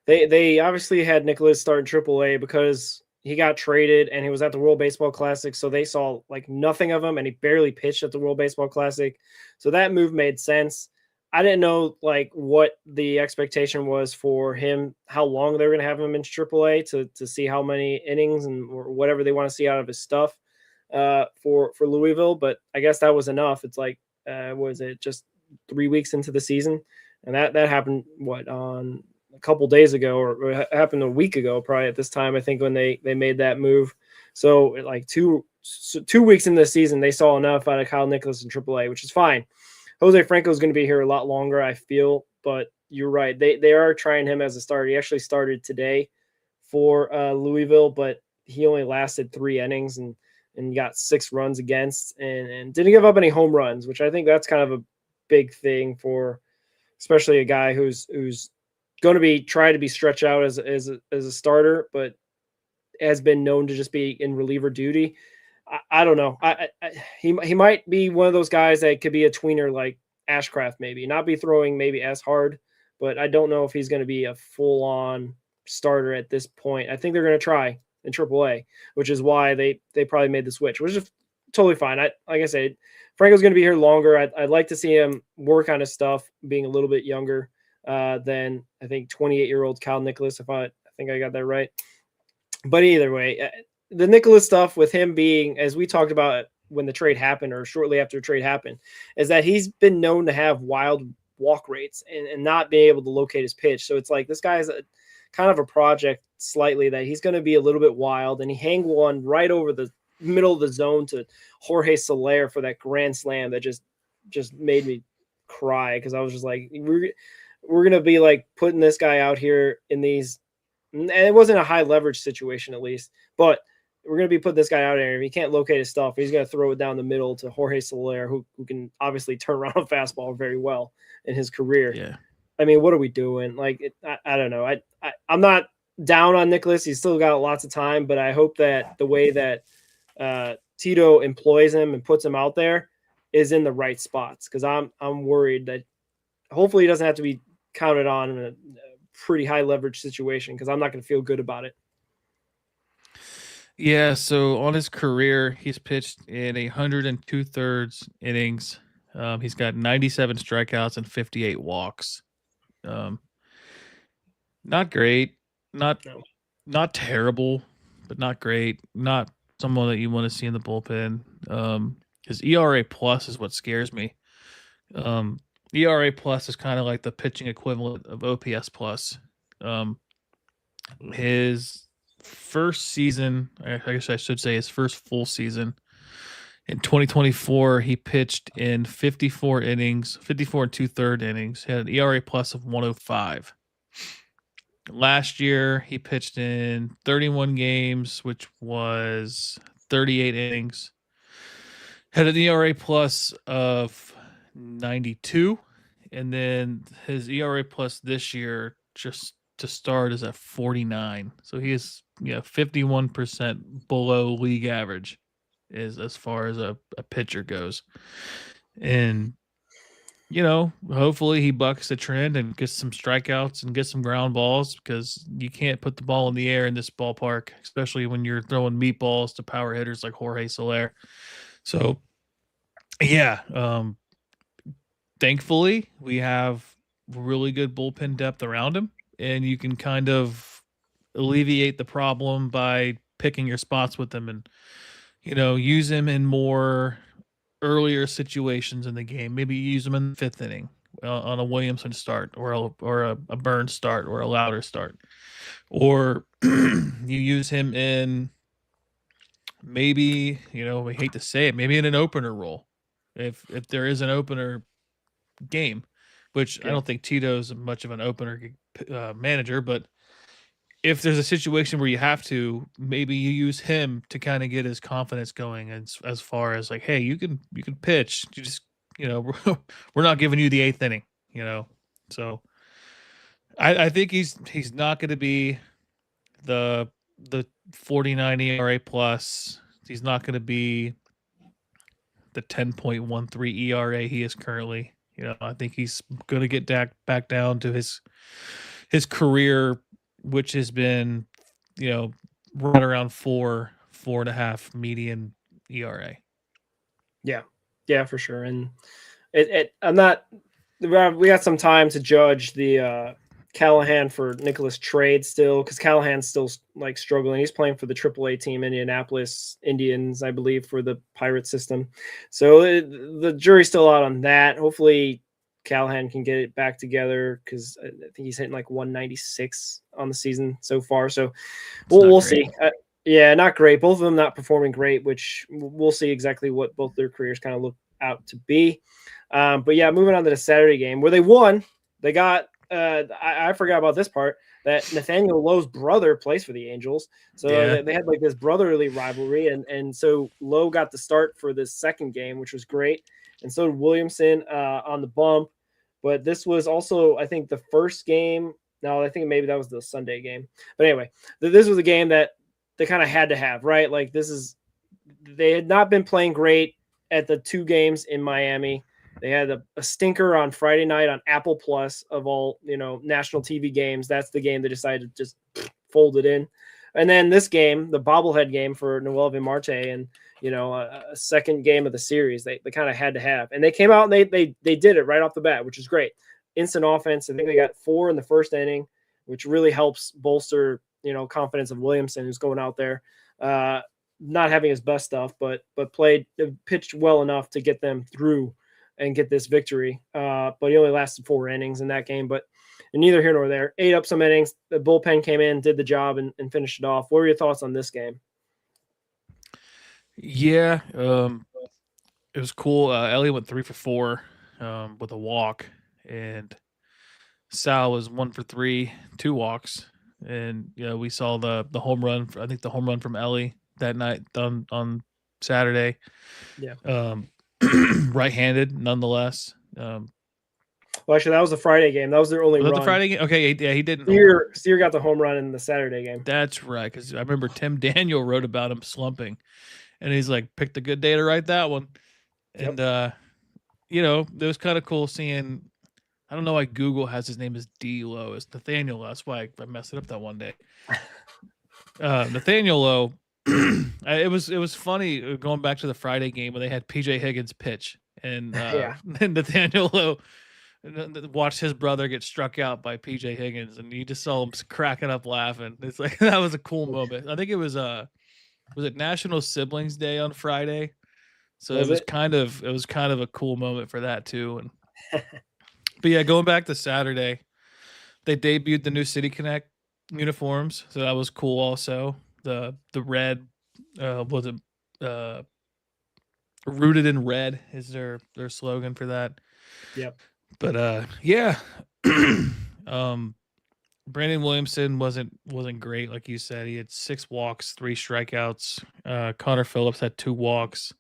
They obviously had Nicholas start in AAA because he got traded and he was at the World Baseball Classic, so they saw like nothing of him, and he barely pitched at the World Baseball Classic. So that move made sense. I didn't know like what the expectation was for him, how long they were going to have him in AAA to see how many innings and or whatever they want to see out of his stuff for Louisville. But I guess that was enough. It's like, was it just 3 weeks into the season? And that happened on a couple days ago, or it happened a week ago, probably at this time, I think, when they made that move. So like 2 weeks into the season, they saw enough out of Kyle Nicholas in AAA, which is fine. Jose Franco is going to be here a lot longer, I feel, but you're right. They are trying him as a starter. He actually started today for Louisville, but he only lasted 3 innings and got 6 runs against and didn't give up any home runs, which I think that's kind of a big thing for especially a guy who's going to be trying to be stretched out as a starter, but has been known to just be in reliever duty. I don't know. He might be one of those guys that could be a tweener like Ashcraft, maybe not be throwing maybe as hard, but I don't know if he's going to be a full on starter at this point. I think they're going to try in AAA, which is why they probably made the switch, which is totally fine. Like I said, Franco's going to be here longer. I'd like to see him work on his stuff, being a little bit younger than I think 28-year-old Kyle Nicholas, if I think I got that right. But either way, the Nicholas stuff with him being, as we talked about when the trade happened or shortly after the trade happened, is that he's been known to have wild walk rates and not being able to locate his pitch. So it's like this guy's kind of a project slightly that he's going to be a little bit wild, and he hanged one right over the middle of the zone to Jorge Soler for that grand slam that just made me cry, because I was just like, we're going to be like putting this guy out here in these, and it wasn't a high leverage situation at least, but we're going to be putting this guy out there. If he can't locate his stuff, he's going to throw it down the middle to Jorge Soler, who can obviously turn around a fastball very well in his career. Yeah. I mean, what are we doing? Like, I don't know. I'm not down on Nicholas. He's still got lots of time, but I hope that the way that Tito employs him and puts him out there is in the right spots, because I'm worried that hopefully he doesn't have to be counted on in a pretty high leverage situation, because I'm not going to feel good about it. Yeah, so on his career, he's pitched in 102/3 innings. He's got 97 strikeouts and 58 walks. Not great, not terrible, but not great. Not someone that you want to see in the bullpen. His ERA plus is what scares me. ERA plus is kind of like the pitching equivalent of OPS plus. His first season, I guess I should say his first full season, in 2024, he pitched in 54 innings, 54 and 2/3 innings. He had an ERA plus of 105. Last year, he pitched in 31 games, which was 38 innings. Had an ERA plus of 92. And then his ERA plus this year, just to start, is at 49. So he is 51% below league average is as far as a pitcher goes. And hopefully he bucks the trend and gets some strikeouts and gets some ground balls, because you can't put the ball in the air in this ballpark, especially when you're throwing meatballs to power hitters like Jorge Soler. So, yeah, thankfully we have really good bullpen depth around him, and you can kind of alleviate the problem by picking your spots with him and, use him in more earlier situations in the game. Maybe you use him in the fifth inning on a Williamson start, or a Burns start, or a Louder start, or you use him in, maybe, I hate to say it, maybe in an opener role, if there is an opener game, which I don't think Tito's much of an opener manager, but if there's a situation where you have to, maybe you use him to kind of get his confidence going, as far as like, hey, you can pitch. You just, we're not giving you the eighth inning, So I think he's not going to be the 49 ERA plus. He's not going to be the 10.13 ERA he is currently. I think he's going to get back down to his career, which has been, right around 4.5 median ERA. Yeah, for sure. And I'm not. We got some time to judge the Callahan for Nicholas trade still, because Callahan's still like struggling. He's playing for the AAA team, Indianapolis Indians, I believe, for the Pirate system. So the jury's still out on that. Hopefully Callahan can get it back together, because I think he's hitting like 196 on the season so far. So we'll see. Yeah, not great. Both of them not performing great, which we'll see exactly what both their careers kind of look out to be. But yeah, moving on to the Saturday game where they won. They got I forgot about this part, that Nathaniel Lowe's brother plays for the Angels. So they had like this brotherly rivalry, and so Lowe got the start for this second game, which was great. And so did Williamson on the bump. But this was also, I think, the first game. No, I think maybe that was the Sunday game. But anyway, this was a game that they kind of had to have, right? Like they had not been playing great at the two games in Miami. They had a stinker on Friday night on Apple Plus, of all, national TV games. That's the game they decided to just fold it in. And then this game, the bobblehead game for Noel Marte, and, a second game of the series, they kind of had to have. And they came out and they did it right off the bat, which is great. Instant offense. I think they got 4 in the first inning, which really helps bolster, confidence of Williamson, who's going out there, not having his best stuff, but pitched well enough to get them through and get this victory. But he only lasted 4 innings in that game, but neither here nor there. Ate up some innings. The bullpen came in, did the job, and finished it off. What were your thoughts on this game? Yeah, it was cool. Elly went 3 for 4 with a walk, and Sal was 1 for 3, 2 walks. And we saw the home run. I think the home run from Elly that night on Saturday. Yeah. Right-handed, nonetheless. Well, actually, that was the Friday game. That was their only run. The Friday game? Okay, yeah, he didn't. Steer got the home run in the Saturday game. That's right, because I remember Tim Daniel wrote about him slumping, and he's like, picked a good day to write that one. And, it was kind of cool seeing, I don't know why Google has his name as D. Lowe. It's Nathaniel Lowe. That's why I messed it up that one day. Nathaniel Lowe, it was funny going back to the Friday game when they had PJ Higgins pitch, and and Nathaniel Lowe watched his brother get struck out by PJ Higgins, and you just saw him cracking up laughing. It's like, that was a cool moment. I think it was it National Siblings Day on Friday, so it was kind of a cool moment for that too. And but yeah, going back to Saturday, they debuted the new City Connect uniforms, so that was cool. Also, the red, was it rooted in red is their slogan for that. Yep. But yeah, Brandon Williamson wasn't great, like you said. He had 6 walks, 3 strikeouts. Connor Phillips had 2 walks.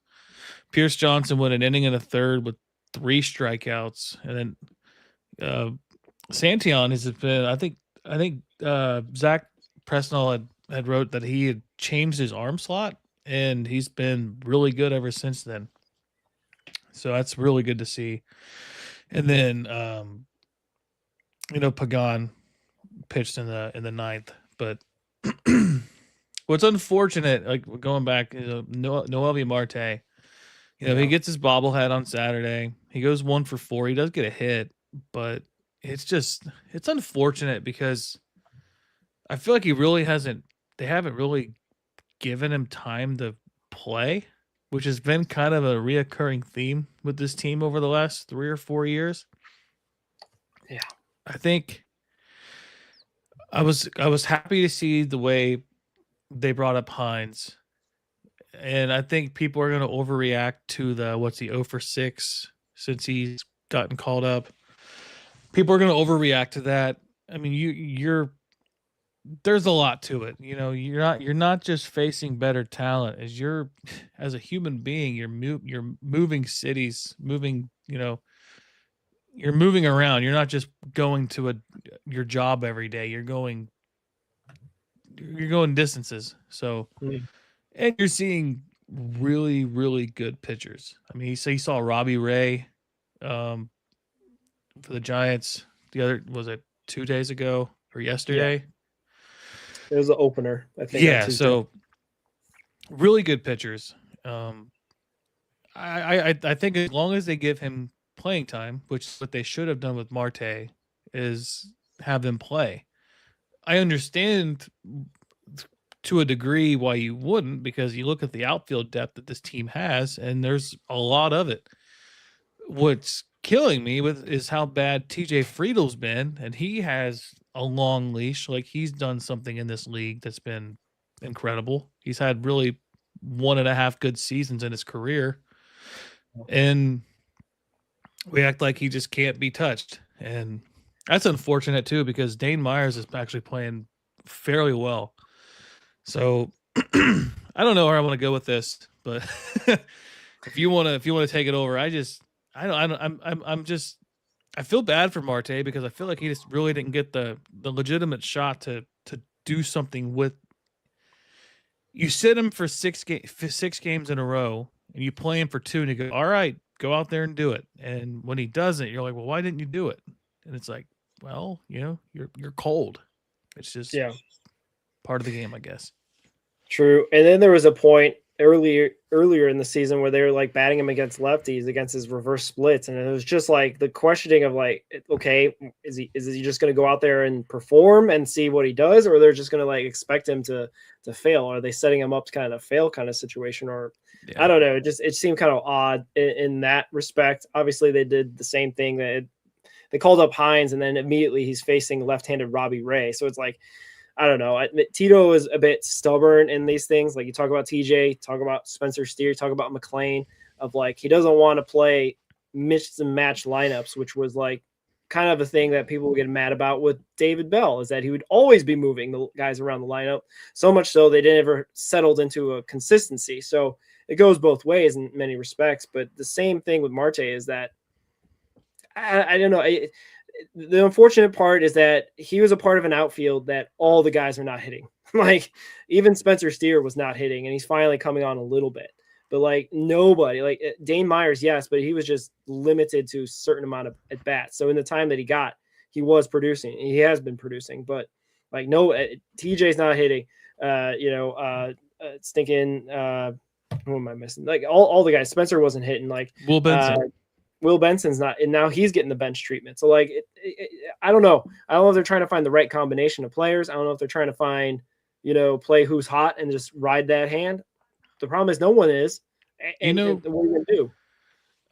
Pierce Johnson went an inning and a third with 3 strikeouts, and then Santion has been. I think Zach Presnell had wrote that he had changed his arm slot, and he's been really good ever since then. So that's really good to see. And then Pagan pitched in the ninth, but what's unfortunate, like going back, Noelvi Marte, he gets his bobblehead on Saturday. He goes 1-for-4. He does get a hit, but it's unfortunate because I feel like they haven't really given him time to play, which has been kind of a reoccurring theme with this team over the last 3 or 4 years. Yeah. I think I was happy to see the way they brought up Hines. And I think people are going to overreact to the 0-for-6 since he's gotten called up. People are going to overreact to that. I mean, you're there's a lot to it. You're not just facing better talent as a human being. You're moving cities, you're moving around. You're not just going to your job every day. You're going distances. So, and you're seeing really, really good pitchers. I mean, he saw Robbie Ray for the Giants. The other, was it 2 days ago or yesterday? Yeah. It was an opener, I think. Yeah, so really good pitchers. I think as long as they give him playing time, which is what they should have done with Marte, is have them play. I understand to a degree why you wouldn't, because you look at the outfield depth that this team has, and there's a lot of it. What's killing me is how bad TJ Friedel's been, and he has a long leash. Like, he's done something in this league that's been incredible. He's had really 1.5 good seasons in his career, and we act like he just can't be touched. And that's unfortunate too, because Dane Myers is actually playing fairly well. So I don't know where I want to go with this, but if you want to take it over, I feel bad for Marte, because I feel like he just really didn't get the legitimate shot to do something with. You sit him for 6 games in a row, and you play him for 2, and you go, all right, go out there and do it. And when he doesn't, you're like, well, why didn't you do it? And it's like, well, you're cold. It's just part of the game, I guess. True. And then there was a point earlier in the season where they were like batting him against lefties, against his reverse splits, and it was just like the questioning of like, okay, is he just going to go out there and perform and see what he does, or they're just going to like expect him to fail? Are they setting him up to kind of fail kind of situation? Or I don't know. It seemed kind of odd in that respect. Obviously, they did the same thing. They called up Hines, and then immediately he's facing left-handed Robbie Ray. So it's like, I don't know. Tito is a bit stubborn in these things. Like, you talk about TJ, talk about Spencer Steer, talk about McLean, of like, he doesn't want to play mix and match lineups, which was like kind of a thing that people would get mad about with David Bell, is that he would always be moving the guys around the lineup. So much so they didn't ever settled into a consistency. So it goes both ways in many respects. But the same thing with Marte is that I don't know. The unfortunate part is that he was a part of an outfield that all the guys are not hitting. Like, even Spencer Steer was not hitting, and he's finally coming on a little bit. But like, nobody, like Dane Myers, yes, but he was just limited to a certain amount of at bats. So in the time that he got, he was producing. He has been producing, but like, no, TJ's not hitting. Stinking. Who am I missing? Like, all the guys. Spencer wasn't hitting. Like, Will Benson. Will Benson's not, and now he's getting the bench treatment. So like, I don't know. I don't know if they're trying to find the right combination of players. I don't know if they're trying to find, play who's hot and just ride that hand. The problem is no one is. And what are you going to do?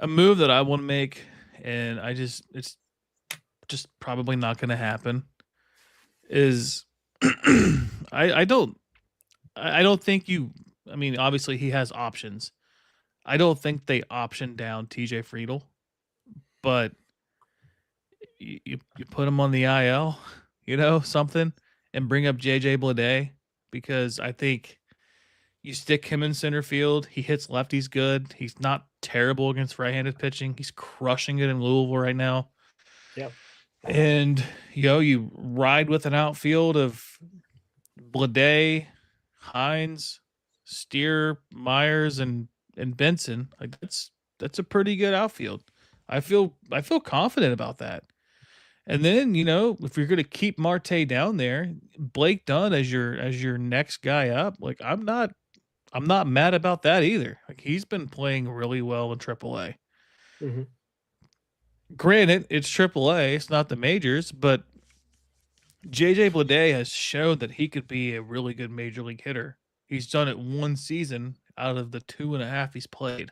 A move that I want to make, and it's just probably not going to happen, is I don't think you. I mean, obviously he has options. I don't think they option down TJ Friedel, but you put him on the IL, something, and bring up JJ Bleday, because I think you stick him in center field. He hits lefties good. He's not terrible against right-handed pitching. He's crushing it in Louisville right now. Yeah. And you ride with an outfield of Bleday, Hines, Steer, Myers, and Benson. Like, that's a pretty good outfield. I feel confident about that. And then, if you're going to keep Marte down there, Blake Dunn as your next guy up, like I'm not mad about that either. Like he's been playing really well in AAA. Mm-hmm. Granted, it's AAA, it's not the majors, but JJ Bleday has shown that he could be a really good major league hitter. He's done it one season out of the 2.5 he's played.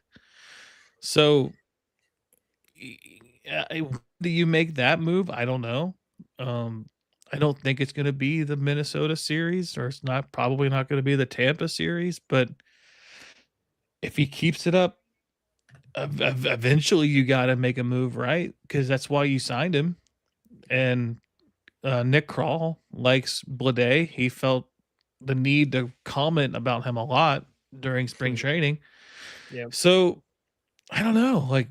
So, do you make that move? I don't know. I don't think it's going to be the Minnesota series, or it's probably not going to be the Tampa series. But if he keeps it up, eventually you got to make a move, right? Because that's why you signed him. And Nick Krall likes Bleday. He felt the need to comment about him a lot during spring training. Yeah. So I don't know. Like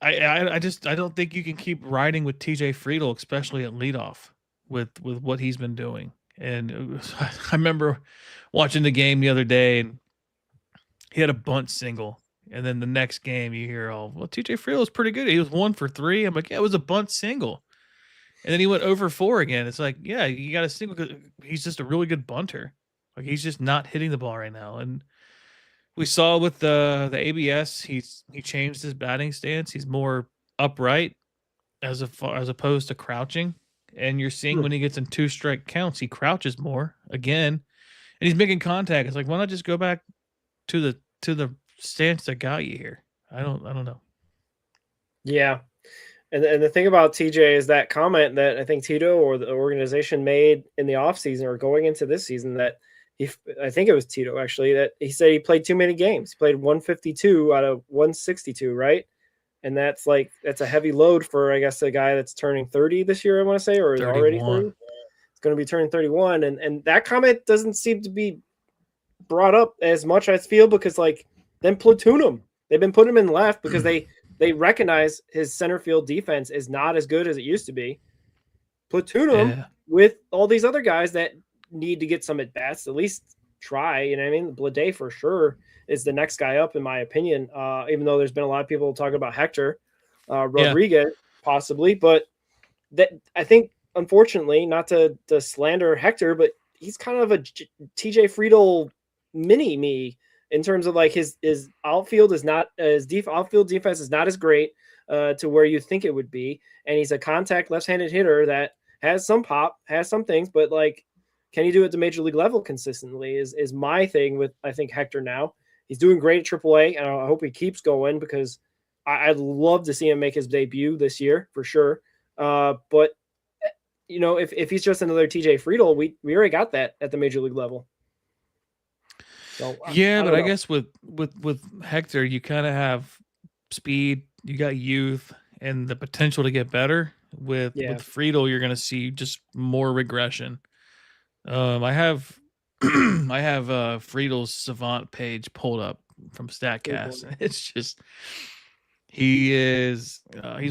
I don't think you can keep riding with TJ Friedl, especially at leadoff with what he's been doing. And I remember watching the game the other day, and he had a bunt single. And then the next game you hear, TJ Friedl was pretty good. He was 1 for 3. I'm like, yeah, it was a bunt single. And then he went over 4 again. It's like, yeah, you got a single because he's just a really good bunter. Like he's just not hitting the ball right now. And we saw with the ABS, he changed his batting stance. He's more upright as opposed to crouching. And you're seeing when he gets in 2 strike counts, he crouches more again, and he's making contact. It's like, why not just go back to the stance that got you here? I don't know. Yeah. And the thing about TJ is that comment that I think Tito or the organization made in the offseason or going into this season that I think it was Tito actually, that he said he played too many games. He played 152 out of 162, right? And that's a heavy load for, I guess, a guy that's turning 30 this year, I want to say, or is 31. already 30. It's going to be turning 31. And that comment doesn't seem to be brought up as much, I feel, because then platoon him. They've been putting him in left because they recognize his center field defense is not as good as it used to be. Platoon him with all these other guys that need to get some at bats, at least try. You know what I mean? Bleday for sure is the next guy up, in my opinion. Even though there's been a lot of people talking about Hector Rodriguez possibly, but that I think, unfortunately, not to slander Hector, but he's kind of a TJ Friedl mini me. In terms of his outfield is not as outfield defense is not as great to where you think it would be, and he's a contact left-handed hitter that has some pop, has some things, but can he do it at the major league level consistently? Is my thing with I think Hector now. He's doing great at AAA, and I hope he keeps going because I'd love to see him make his debut this year for sure. But if he's just another TJ Friedl, we already got that at the major league level. So, yeah, but I guess with Hector, you kind of have speed, you got youth, and the potential to get better. With Friedl, you're going to see just more regression. I have Friedel's Savant page pulled up from Statcast, and it's just he's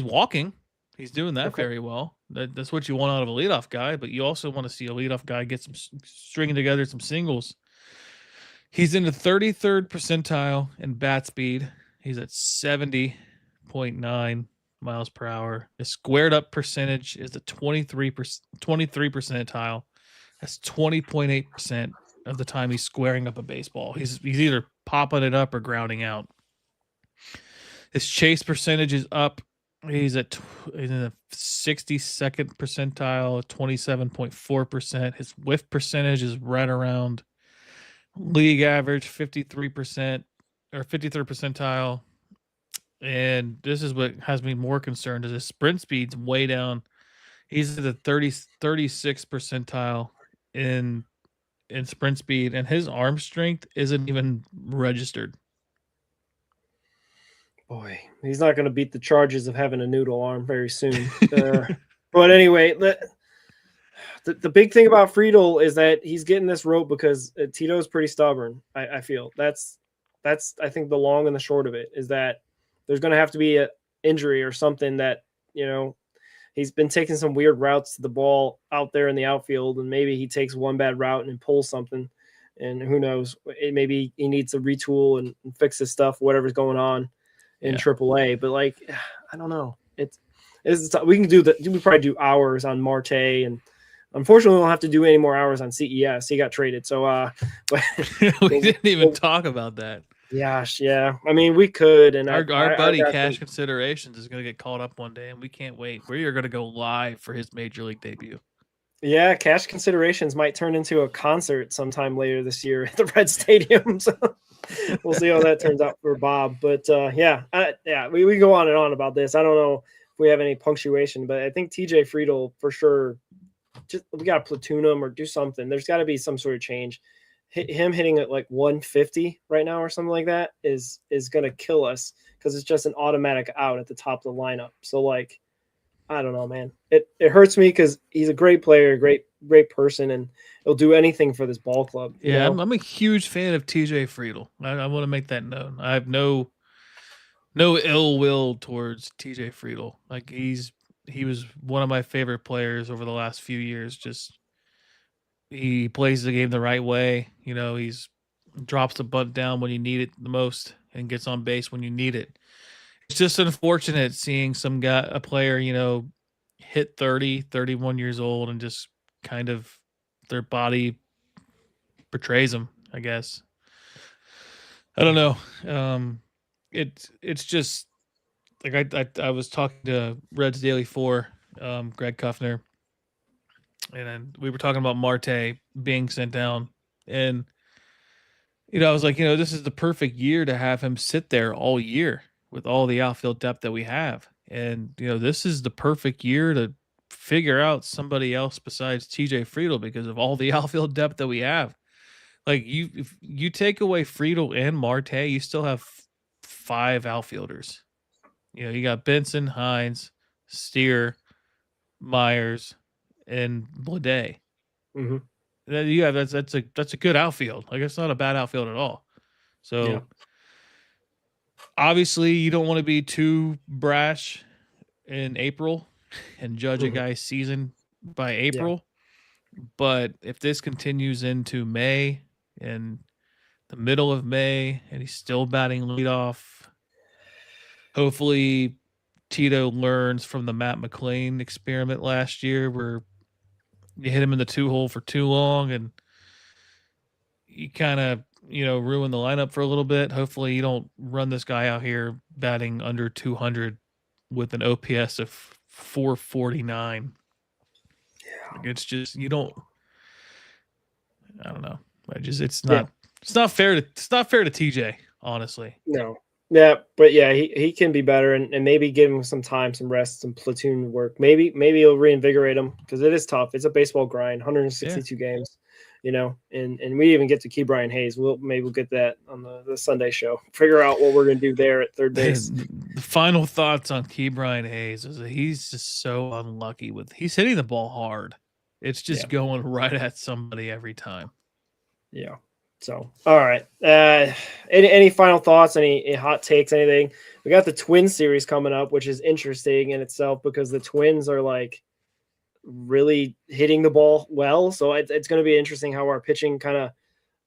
walking, he's doing that very well. That's what you want out of a leadoff guy, but you also want to see a leadoff guy get some stringing together some singles. He's in the 33rd percentile in bat speed. He's at 70.9 miles per hour. His squared up percentage is the 23 percentile. That's 20.8% of the time he's squaring up a baseball. He's either popping it up or grounding out. His chase percentage is up. He's in the 62nd percentile, 27.4%. His whiff percentage is right around league average, 53% or 53rd percentile. And this is what has me more concerned is his sprint speed's way down. He's at the 36th percentile in sprint speed, and his arm strength isn't even registered. Boy, he's not going to beat the charges of having a noodle arm very soon. But anyway, the big thing about Friedl is that he's getting this rope because Tito's pretty stubborn. I feel that's I think the long and the short of it is that there's going to have to be an injury or something that he's been taking some weird routes to the ball out there in the outfield, and maybe he takes one bad route and pulls something, and who knows? Maybe he needs to retool and fix his stuff, whatever's going on. in Yeah. AAA. But like, I don't know. It's we can do that. We probably do hours on Marte, and unfortunately, we don't have to do any more hours on CES. He got traded, so but We didn't even talk about that. Gosh, yeah. I mean, we could, and Our buddy got Cash some- Considerations is going to get called up one day, and we can't wait. We are going to go live for his major league debut. Yeah, Cash Considerations might turn into a concert sometime later this year at the Red Stadium. So we'll see how that turns out for Bob. But we go on and on about this. I don't know if we have any punctuation, but I think TJ Friedel for sure. Just we got to platoon him or do something. There's got to be some sort of change. Him hitting at like 150 right now or something like that is going to kill us because it's just an automatic out at the top of the lineup. So like, I don't know, man. It hurts me because he's a great player, great person, and he'll do anything for this ball club. Yeah, I'm a huge fan of TJ Friedel. I want to make that known. I have no ill will towards TJ Friedel. Like he was one of my favorite players over the last few years. Just he plays the game the right way. You know, he's drops the bunt down when you need it the most and gets on base when you need it. It's just unfortunate seeing a player, you know, hit 30, 31 years old and just kind of their body betrays them, I guess. I don't know. It's just like I was talking to Reds Daily 4, Greg Kuffner, and then we were talking about Marte being sent down, and you know, I was like, you know, this is the perfect year to have him sit there all year with all the outfield depth that we have. And, you know, this is the perfect year to figure out somebody else besides TJ Friedel because of all the outfield depth that we have. Like if you take away Friedel and Marte, you still have 5 outfielders. You know, you got Benson, Hines, Steer, Myers, and Bleday. Mm-hmm. Yeah, that's a good outfield. Like it's not a bad outfield at all. So obviously you don't want to be too brash in April and judge a guy's season by April. But if this continues into May and the middle of May and he's still batting leadoff, hopefully Tito learns from the Matt McLean experiment last year where you hit him in the 2-hole for too long and you kind of, you know, ruin the lineup for a little bit. Hopefully you don't run this guy out here batting under 200 with an OPS of 449. Yeah. It's just, I don't know. It's not fair to TJ, honestly. No. Yeah, but yeah, he can be better and maybe give him some time, some rest, some platoon work. Maybe it'll reinvigorate him because it is tough. It's a baseball grind, 162 games, you know, and we even get to Key Brian Hayes. We'll get that on the Sunday show. Figure out what we're gonna do there at third base. The final thoughts on Key Brian Hayes is that he's just so unlucky he's hitting the ball hard. It's just going right at somebody every time. Yeah. So, all right. Any final thoughts? Any hot takes? Anything? We got the Twins series coming up, which is interesting in itself because the Twins are like really hitting the ball well. So it's going to be interesting how our pitching kind of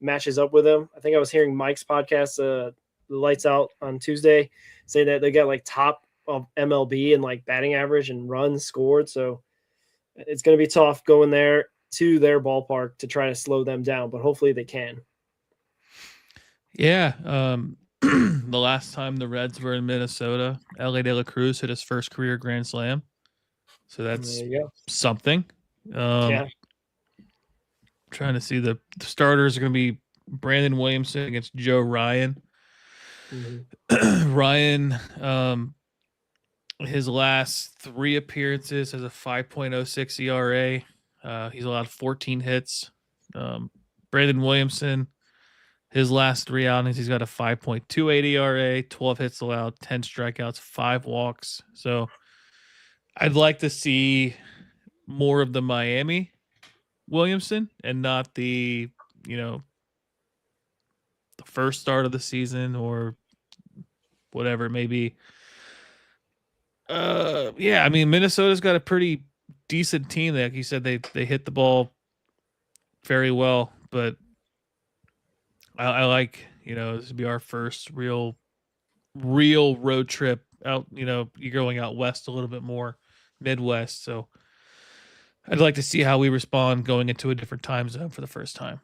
matches up with them. I think I was hearing Mike's podcast, the Lights Out on Tuesday, say that they got like top of MLB and like batting average and runs scored. So it's going to be tough going there to their ballpark to try to slow them down, but hopefully they can. Yeah. The last time the Reds were in Minnesota, Elly De La Cruz hit his first career grand slam. So that's something. Trying to see the starters are going to be Brandon Williamson against Joe Ryan. Mm-hmm. Ryan, his last 3 appearances has a 5.06 ERA. He's allowed 14 hits. Brandon Williamson, his last 3 outings, he's got a 5.28 ERA, 12 hits allowed, 10 strikeouts, 5 walks. So I'd like to see more of the Miami Williamson and not the first start of the season or whatever it may be. I mean, Minnesota's got a pretty decent team. Like you said, they hit the ball very well, but I like, this would be our first real real road trip out. You're going out west a little bit more, Midwest. So I'd like to see how we respond going into a different time zone for the first time.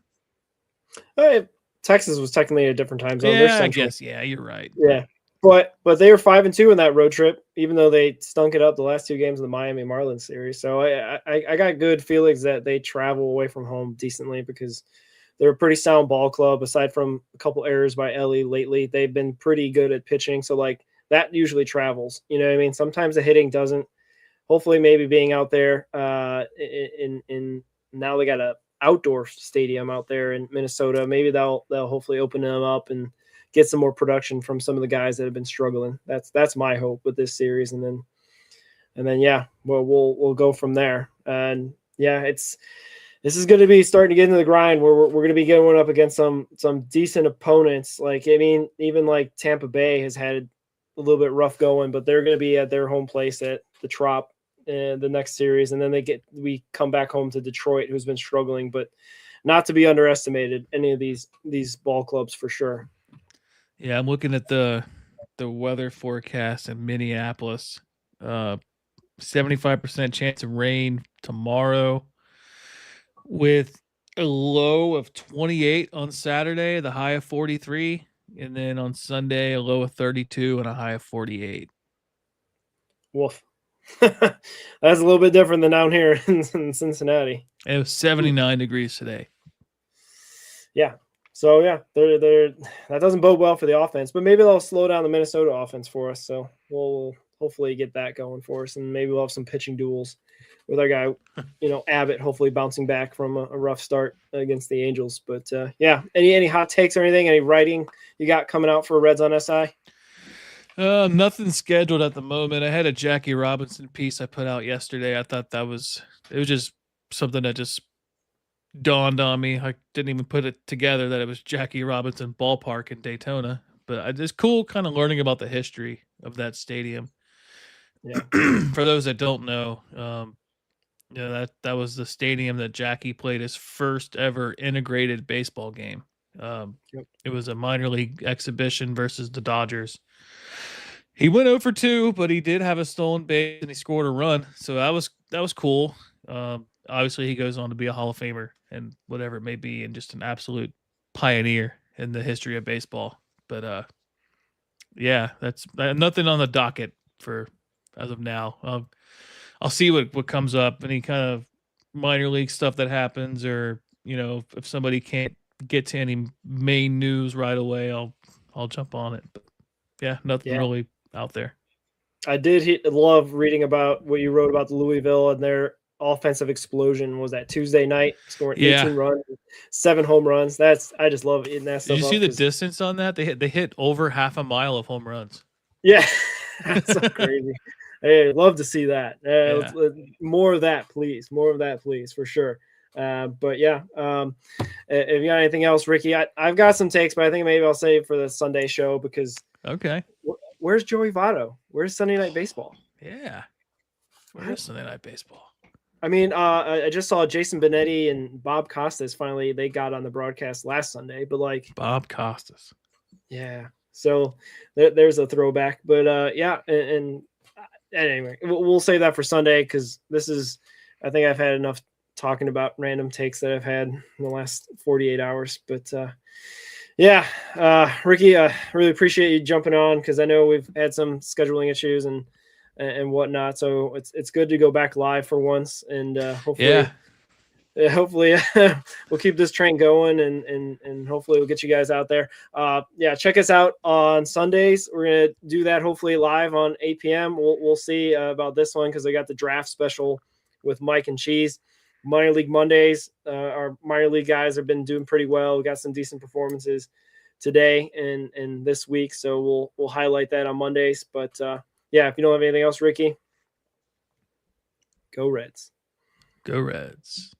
Texas was technically a different time zone. Yeah, They're central. I guess. Yeah, you're right. Yeah. But they were 5-2 in that road trip, even though they stunk it up the last 2 games of the Miami Marlins series. So I got good feelings that they travel away from home decently because they're a pretty sound ball club. Aside from a couple errors by Elly lately, they've been pretty good at pitching. So like that usually travels. You know what I mean? Sometimes the hitting doesn't. Hopefully, maybe being out there in now they got a outdoor stadium out there in Minnesota. Maybe they'll hopefully open them up and get some more production from some of the guys that have been struggling. That's my hope with this series, and then yeah, we'll go from there. And yeah, this is going to be starting to get into the grind where we're going to be going up against some decent opponents. Like, I mean, even like Tampa Bay has had a little bit rough going, but they're going to be at their home place at the Trop in the next series. And then we come back home to Detroit, who's been struggling, but not to be underestimated, any of these ball clubs for sure. Yeah, I'm looking at the weather forecast in Minneapolis. 75% chance of rain tomorrow, with a low of 28 on Saturday, the high of 43, and then on Sunday a low of 32 and a high of 48. Woof. That's a little bit different than down here in Cincinnati. It was 79 degrees today. Yeah. So yeah, they're that doesn't bode well for the offense, but maybe they'll slow down the Minnesota offense for us. So we'll hopefully get that going for us, and maybe we'll have some pitching duels with our guy, Abbott, hopefully bouncing back from a rough start against the Angels. But yeah, any hot takes or anything? Any writing you got coming out for Reds on SI? Nothing scheduled at the moment. I had a Jackie Robinson piece I put out yesterday. I thought it was just something that just dawned on me. I didn't even put it together that it was Jackie Robinson Ballpark in Daytona, but it's cool kind of learning about the history of that stadium. Yeah. For those that don't know, that was the stadium that Jackie played his first ever integrated baseball game. It was a minor league exhibition versus the Dodgers. He went 0 for 2, but he did have a stolen base and he scored a run. So that was cool. Obviously, he goes on to be a Hall of Famer and whatever it may be, and just an absolute pioneer in the history of baseball. But yeah, that's nothing on the docket for as of now. I'll see what comes up, any kind of minor league stuff that happens, or if somebody can't get to any main news right away, I'll jump on it. But yeah, nothing really out there. I did love reading about what you wrote about the Louisville and their offensive explosion. Was that Tuesday night, scoring 18 runs, 7 home runs? I just love eating that stuff. Did you see the distance on that? They hit over half a mile of home runs. Yeah, that's so crazy. Hey, I'd love to see that. More of that, please. More of that, please, for sure. But yeah, if you got anything else, Ricky, I've got some takes, but I think maybe I'll save for the Sunday show because where's Joey Votto? Where's Sunday Night Baseball? Yeah, where's Sunday Night Baseball? I mean, I just saw Jason Benetti and Bob Costas finally they got on the broadcast last Sunday, but like Bob Costas, yeah. So there's a throwback, but yeah, and anyway, we'll save that for Sunday because I think I've had enough talking about random takes that I've had in the last 48 hours. But yeah, Ricky, I really appreciate you jumping on because I know we've had some scheduling issues and whatnot. So it's good to go back live for once, and hopefully we'll keep this train going and hopefully we'll get you guys out there. Yeah, check us out on Sundays. We're going to do that hopefully live on 8 p.m. We'll see about this one because I got the draft special with Mike and Cheese. Minor League Mondays, our minor league guys have been doing pretty well. We got some decent performances today and this week, so we'll highlight that on Mondays. But yeah, if you don't have anything else, Ricky, go Reds. Go Reds.